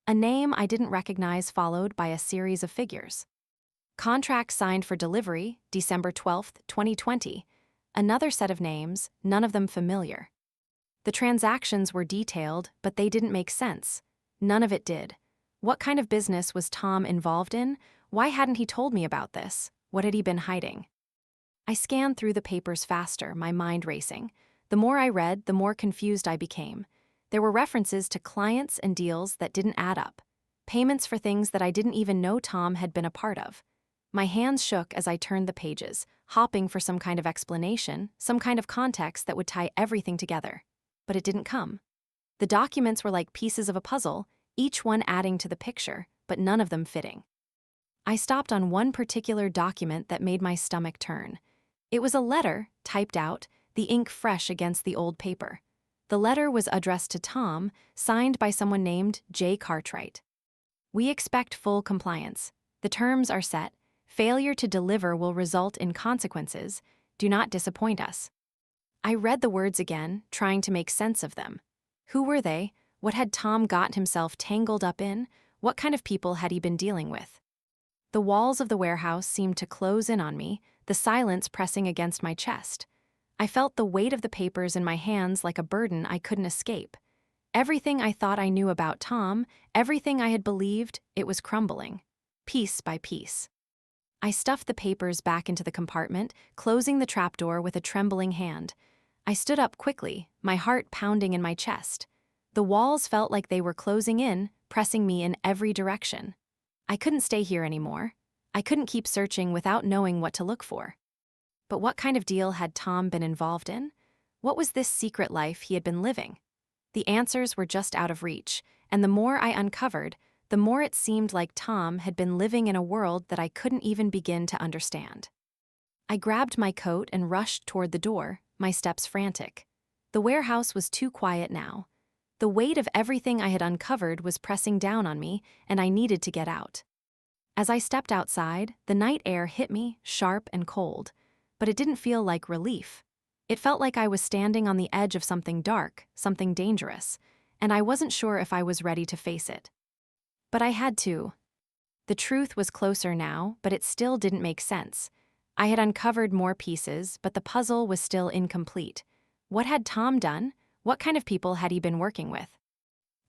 A name I didn't recognize followed by a series of figures. Contract signed for delivery, December 12th, 2020. Another set of names, none of them familiar. The transactions were detailed, but they didn't make sense. None of it did. What kind of business was Tom involved in? Why hadn't he told me about this? What had he been hiding? I scanned through the papers faster, my mind racing. The more I read, the more confused I became. There were references to clients and deals that didn't add up. Payments for things that I didn't even know Tom had been a part of. My hands shook as I turned the pages, hopping for some kind of explanation, some kind of context that would tie everything together. But it didn't come. The documents were like pieces of a puzzle, each one adding to the picture, but none of them fitting. I stopped on one particular document that made my stomach turn. It was a letter, typed out, the ink fresh against the old paper. The letter was addressed to Tom, signed by someone named Jay Cartwright. "We expect full compliance. The terms are set. Failure to deliver will result in consequences. Do not disappoint us." I read the words again, trying to make sense of them. Who were they? What had Tom gotten himself tangled up in? What kind of people had he been dealing with? The walls of the warehouse seemed to close in on me, the silence pressing against my chest. I felt the weight of the papers in my hands like a burden I couldn't escape. Everything I thought I knew about Tom, everything I had believed, it was crumbling, piece by piece. I stuffed the papers back into the compartment, closing the trapdoor with a trembling hand. I stood up quickly, my heart pounding in my chest. The walls felt like they were closing in, pressing me in every direction. I couldn't stay here anymore. I couldn't keep searching without knowing what to look for. But what kind of deal had Tom been involved in? What was this secret life he had been living? The answers were just out of reach, and the more I uncovered, the more it seemed like Tom had been living in a world that I couldn't even begin to understand. I grabbed my coat and rushed toward the door, my steps frantic. The warehouse was too quiet now. The weight of everything I had uncovered was pressing down on me, and I needed to get out. As I stepped outside, the night air hit me, sharp and cold, but it didn't feel like relief. It felt like I was standing on the edge of something dark, something dangerous, and I wasn't sure if I was ready to face it. But I had to. The truth was closer now, but it still didn't make sense. I had uncovered more pieces, but the puzzle was still incomplete. What had Tom done? What kind of people had he been working with?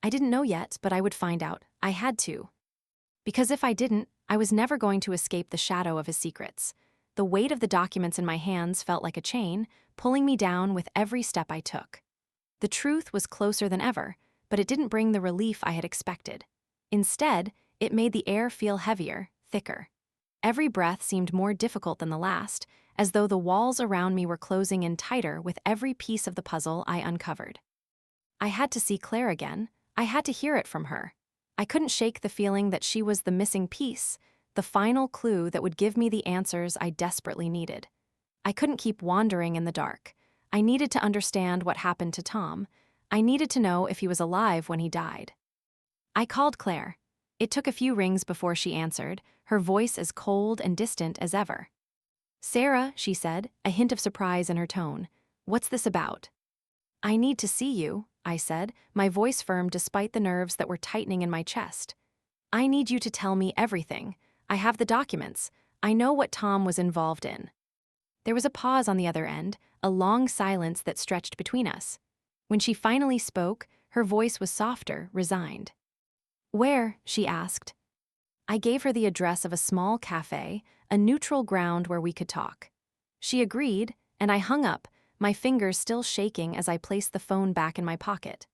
I didn't know yet, but I would find out. I had to. Because if I didn't, I was never going to escape the shadow of his secrets. The weight of the documents in my hands felt like a chain, pulling me down with every step I took. The truth was closer than ever, but it didn't bring the relief I had expected. Instead, it made the air feel heavier, thicker. Every breath seemed more difficult than the last, as though the walls around me were closing in tighter with every piece of the puzzle I uncovered. I had to see Claire again. I had to hear it from her. I couldn't shake the feeling that she was the missing piece, the final clue that would give me the answers I desperately needed. I couldn't keep wandering in the dark. I needed to understand what happened to Tom. I needed to know if he was alive when he died. I called Claire. It took a few rings before she answered, her voice as cold and distant as ever. "Sarah," she said, a hint of surprise in her tone. "What's this about?" "I need to see you," I said, my voice firm despite the nerves that were tightening in my chest. "I need you to tell me everything. I have the documents. I know what Tom was involved in." There was a pause on the other end, a long silence that stretched between us. When she finally spoke, her voice was softer, resigned. "Where?" she asked. I gave her the address of a small cafe, a neutral ground where we could talk. She agreed, and I hung up, my fingers still shaking as I placed the phone back in my pocket.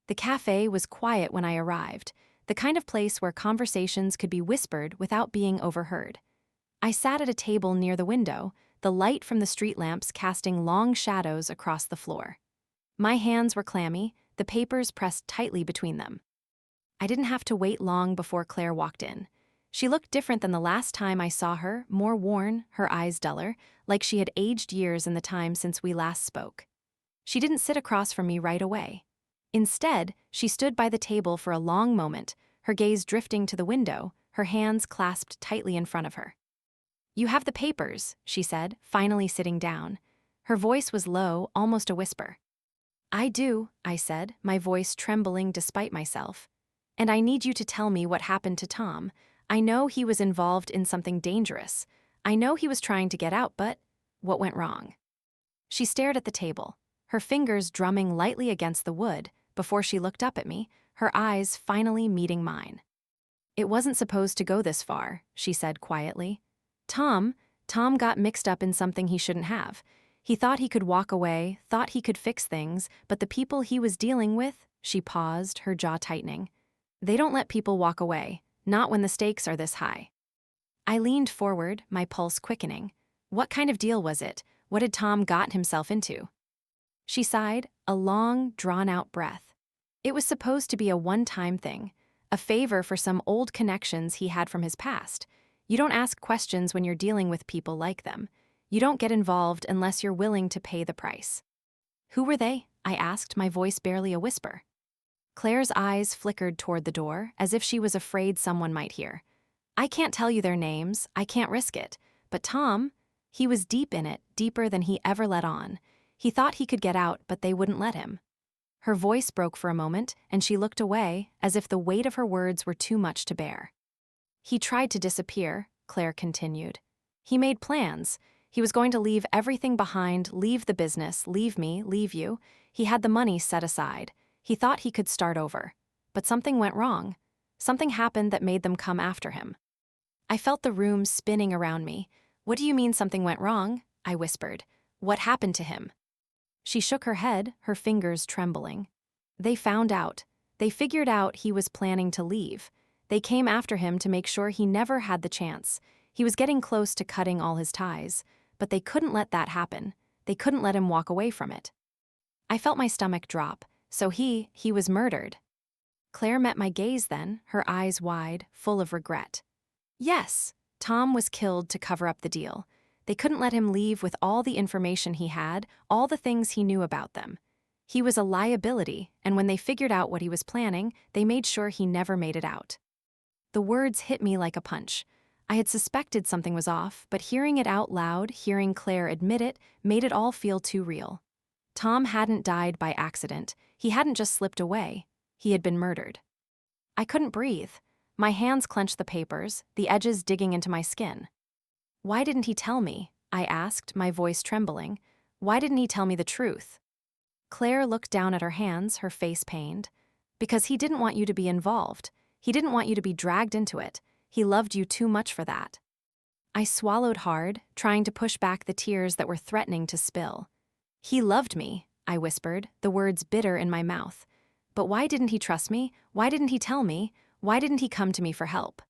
The cafe was quiet when I arrived, the kind of place where conversations could be whispered without being overheard. I sat at a table near the window, the light from the street lamps casting long shadows across the floor. My hands were clammy, the papers pressed tightly between them. I didn't have to wait long before Claire walked in. She looked different than the last time I saw her, more worn, her eyes duller, like she had aged years in the time since we last spoke. She didn't sit across from me right away. Instead, she stood by the table for a long moment, her gaze drifting to the window, her hands clasped tightly in front of her. "You have the papers," she said, finally sitting down. Her voice was low, almost a whisper. "I do," I said, my voice trembling despite myself. "And I need you to tell me what happened to Tom. I know he was involved in something dangerous. I know he was trying to get out, but what went wrong?" She stared at the table, her fingers drumming lightly against the wood, before she looked up at me, her eyes finally meeting mine. "It wasn't supposed to go this far," she said quietly. Tom got mixed up in something he shouldn't have. He thought he could walk away, thought he could fix things, but the people he was dealing with," she paused, her jaw tightening. "They don't let people walk away, not when the stakes are this high." I leaned forward, my pulse quickening. What kind of deal was it? What had Tom gotten himself into? She sighed, a long, drawn-out breath. It was supposed to be a one-time thing, a favor for some old connections he had from his past. You don't ask questions when you're dealing with people like them. You don't get involved unless you're willing to pay the price. "Who were they?" I asked, my voice barely a whisper. Claire's eyes flickered toward the door, as if she was afraid someone might hear. "I can't tell you their names, I can't risk it. But Tom, he was deep in it, deeper than he ever let on. He thought he could get out, but they wouldn't let him. Her voice broke for a moment, and she looked away, as if the weight of her words were too much to bear. He tried to disappear, Claire continued. He made plans. He was going to leave everything behind, leave the business, leave me, leave you. He had the money set aside. He thought he could start over. But something went wrong. Something happened that made them come after him. I felt the room spinning around me. What do you mean something went wrong? I whispered. What happened to him? She shook her head, her fingers trembling. They found out. They figured out he was planning to leave. They came after him to make sure he never had the chance. He was getting close to cutting all his ties, but they couldn't let that happen. They couldn't let him walk away from it. I felt my stomach drop. So he was murdered. Claire met my gaze then, her eyes wide, full of regret. Yes, Tom was killed to cover up the deal. They couldn't let him leave with all the information he had, all the things he knew about them. He was a liability, and when they figured out what he was planning, they made sure he never made it out. The words hit me like a punch. I had suspected something was off, but hearing it out loud, hearing Claire admit it, made it all feel too real. Tom hadn't died by accident. He hadn't just slipped away. He had been murdered. I couldn't breathe. My hands clenched the papers, the edges digging into my skin. Why didn't he tell me? I asked, my voice trembling. Why didn't he tell me the truth? Claire looked down at her hands, her face pained. Because he didn't want you to be involved. He didn't want you to be dragged into it. He loved you too much for that. I swallowed hard, trying to push back the tears that were threatening to spill. He loved me, I whispered, the words bitter in my mouth. But why didn't he trust me? Why didn't he tell me? Why didn't he come to me for help?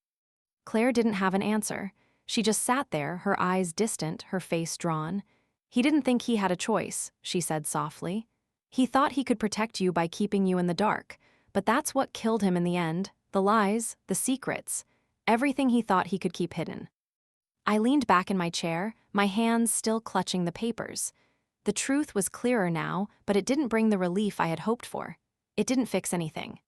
Claire didn't have an answer. She just sat there, her eyes distant, her face drawn. He didn't think he had a choice, she said softly. He thought he could protect you by keeping you in the dark, but that's what killed him in the end, the lies, the secrets, everything he thought he could keep hidden. I leaned back in my chair, my hands still clutching the papers. The truth was clearer now, but it didn't bring the relief I had hoped for. It didn't fix anything.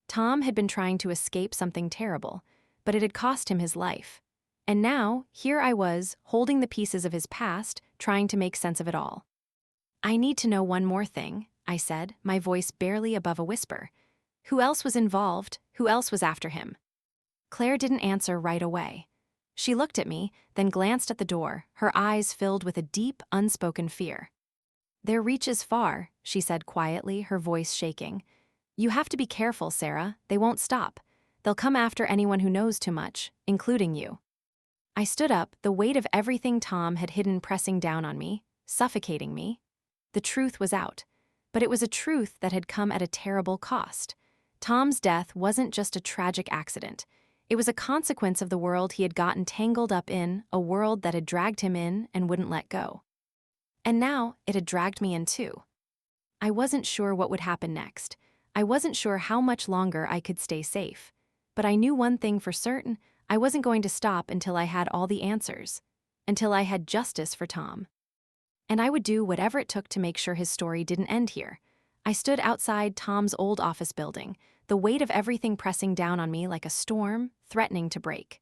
Tom had been trying to escape something terrible, but it had cost him his life. And now, here I was, holding the pieces of his past, trying to make sense of it all. I need to know one more thing, I said, my voice barely above a whisper. Who else was involved? Who else was after him? Claire didn't answer right away. She looked at me, then glanced at the door, her eyes filled with a deep, unspoken fear. Their reach is far, she said quietly, her voice shaking. You have to be careful, Sarah. They won't stop. They'll come after anyone who knows too much, including you. I stood up, the weight of everything Tom had hidden pressing down on me, suffocating me. The truth was out, but it was a truth that had come at a terrible cost. Tom's death wasn't just a tragic accident. It was a consequence of the world he had gotten tangled up in, a world that had dragged him in and wouldn't let go. And now, it had dragged me in too. I wasn't sure what would happen next. I wasn't sure how much longer I could stay safe. But I knew one thing for certain, I wasn't going to stop until I had all the answers. Until I had justice for Tom. And I would do whatever it took to make sure his story didn't end here. I stood outside Tom's old office building, the weight of everything pressing down on me like a storm, threatening to break.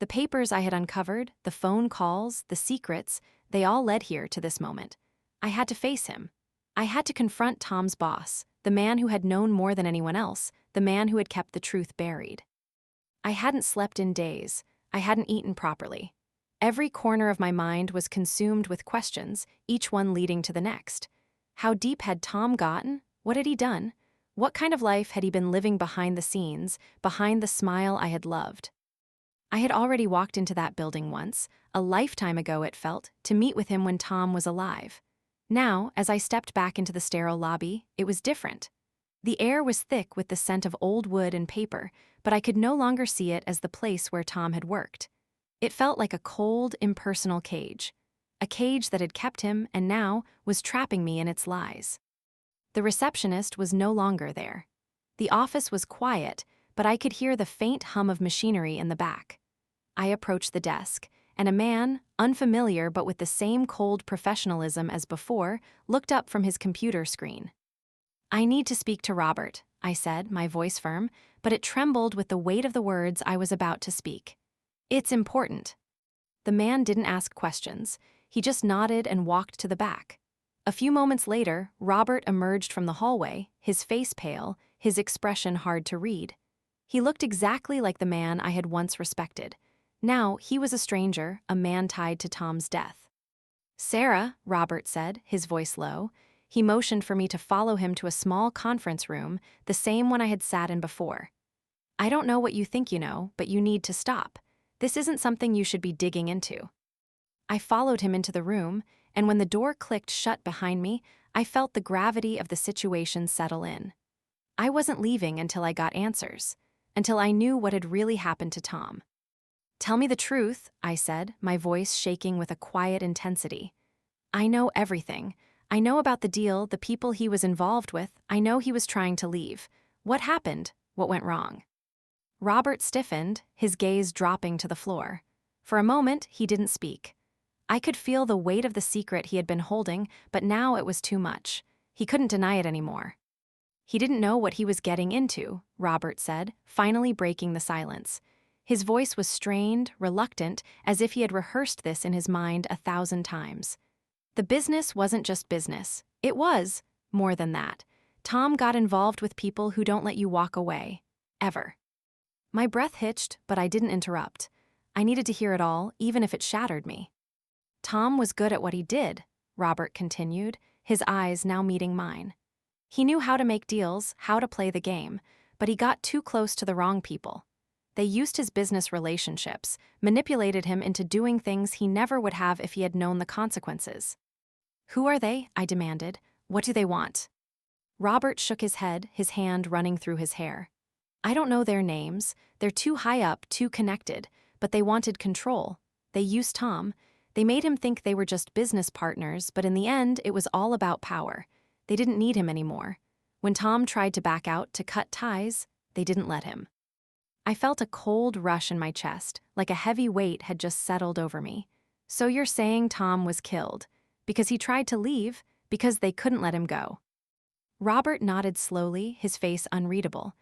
The papers I had uncovered, the phone calls, the secrets, they all led here to this moment. I had to face him. I had to confront Tom's boss, the man who had known more than anyone else, the man who had kept the truth buried. I hadn't slept in days. I hadn't eaten properly. Every corner of my mind was consumed with questions, each one leading to the next. How deep had Tom gotten? What had he done? What kind of life had he been living behind the scenes, behind the smile I had loved? I had already walked into that building once, a lifetime ago it felt, to meet with him when Tom was alive. Now, as I stepped back into the sterile lobby, it was different. The air was thick with the scent of old wood and paper, but I could no longer see it as the place where Tom had worked. It felt like a cold, impersonal cage. A cage that had kept him and now was trapping me in its lies. The receptionist was no longer there. The office was quiet, but I could hear the faint hum of machinery in the back. I approached the desk, and a man, unfamiliar but with the same cold professionalism as before, looked up from his computer screen. I need to speak to Robert, I said, my voice firm, but it trembled with the weight of the words I was about to speak. It's important. The man didn't ask questions. He just nodded and walked to the back. A few moments later, Robert emerged from the hallway, his face pale, his expression hard to read. He looked exactly like the man I had once respected. Now, he was a stranger, a man tied to Tom's death. "Sarah," Robert said, his voice low. He motioned for me to follow him to a small conference room, the same one I had sat in before. "I don't know what you think you know, but you need to stop. This isn't something you should be digging into." I followed him into the room, and when the door clicked shut behind me, I felt the gravity of the situation settle in. I wasn't leaving until I got answers, until I knew what had really happened to Tom. "Tell me the truth," I said, my voice shaking with a quiet intensity. "I know everything. I know about the deal, the people he was involved with. I know he was trying to leave. What happened? What went wrong?" Robert stiffened, his gaze dropping to the floor. For a moment, he didn't speak. I could feel the weight of the secret he had been holding, but now it was too much. He couldn't deny it anymore. "He didn't know what he was getting into," Robert said, finally breaking the silence. His voice was strained, reluctant, as if he had rehearsed this in his mind 1,000 times. "The business wasn't just business. It was more than that. Tom got involved with people who don't let you walk away. Ever." My breath hitched, but I didn't interrupt. I needed to hear it all, even if it shattered me. "Tom was good at what he did," Robert continued, his eyes now meeting mine. "He knew how to make deals, how to play the game, but he got too close to the wrong people. They used his business relationships, manipulated him into doing things he never would have if he had known the consequences." "Who are they?" I demanded. "What do they want?" Robert shook his head, his hand running through his hair. "I don't know their names. They're too high up, too connected, but they wanted control. They used Tom. They made him think they were just business partners, but in the end, it was all about power. They didn't need him anymore. When Tom tried to back out, to cut ties, they didn't let him." I felt a cold rush in my chest, like a heavy weight had just settled over me. "So you're saying Tom was killed because he tried to leave, because they couldn't let him go?" Robert nodded slowly, his face unreadable.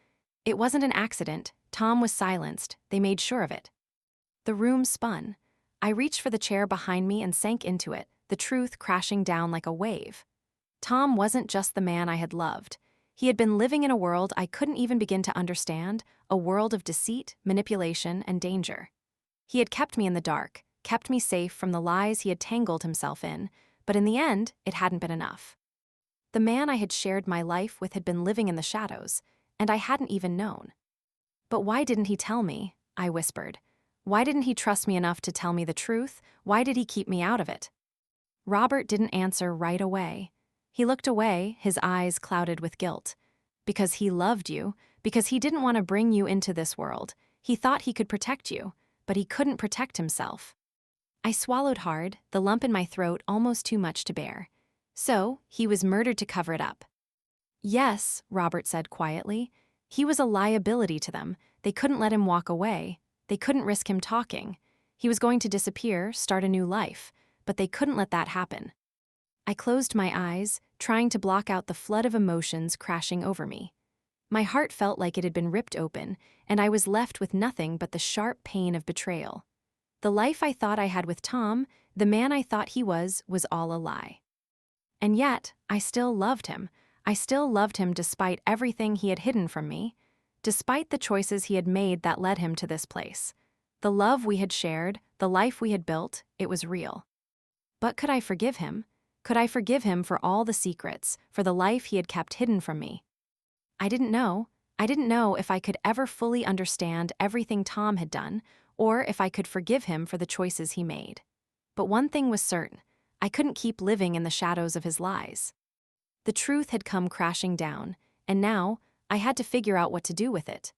"It wasn't an accident. Tom was silenced. They made sure of it." The room spun. I reached for the chair behind me and sank into it, the truth crashing down like a wave. Tom wasn't just the man I had loved. He had been living in a world I couldn't even begin to understand, a world of deceit, manipulation, and danger. He had kept me in the dark, kept me safe from the lies he had tangled himself in, but in the end, it hadn't been enough. The man I had shared my life with had been living in the shadows, and I hadn't even known. "But why didn't he tell me?" I whispered. "Why didn't he trust me enough to tell me the truth? Why did he keep me out of it?" Robert didn't answer right away. He looked away, his eyes clouded with guilt. "Because he loved you, because he didn't want to bring you into this world. He thought he could protect you, but he couldn't protect himself." I swallowed hard, the lump in my throat almost too much to bear. "So, he was murdered to cover it up." "Yes," Robert said quietly. "He was a liability to them. They couldn't let him walk away. They couldn't risk him talking. He was going to disappear, start a new life, but they couldn't let that happen." I closed my eyes, trying to block out the flood of emotions crashing over me. My heart felt like it had been ripped open, and I was left with nothing but the sharp pain of betrayal. The life I thought I had with Tom, the man I thought he was all a lie. And yet, I still loved him. I still loved him despite everything he had hidden from me, despite the choices he had made that led him to this place. The love we had shared, the life we had built, it was real. But could I forgive him? Could I forgive him for all the secrets, for the life he had kept hidden from me? I didn't know. I didn't know if I could ever fully understand everything Tom had done, or if I could forgive him for the choices he made. But one thing was certain. I couldn't keep living in the shadows of his lies. The truth had come crashing down, and now I had to figure out what to do with it.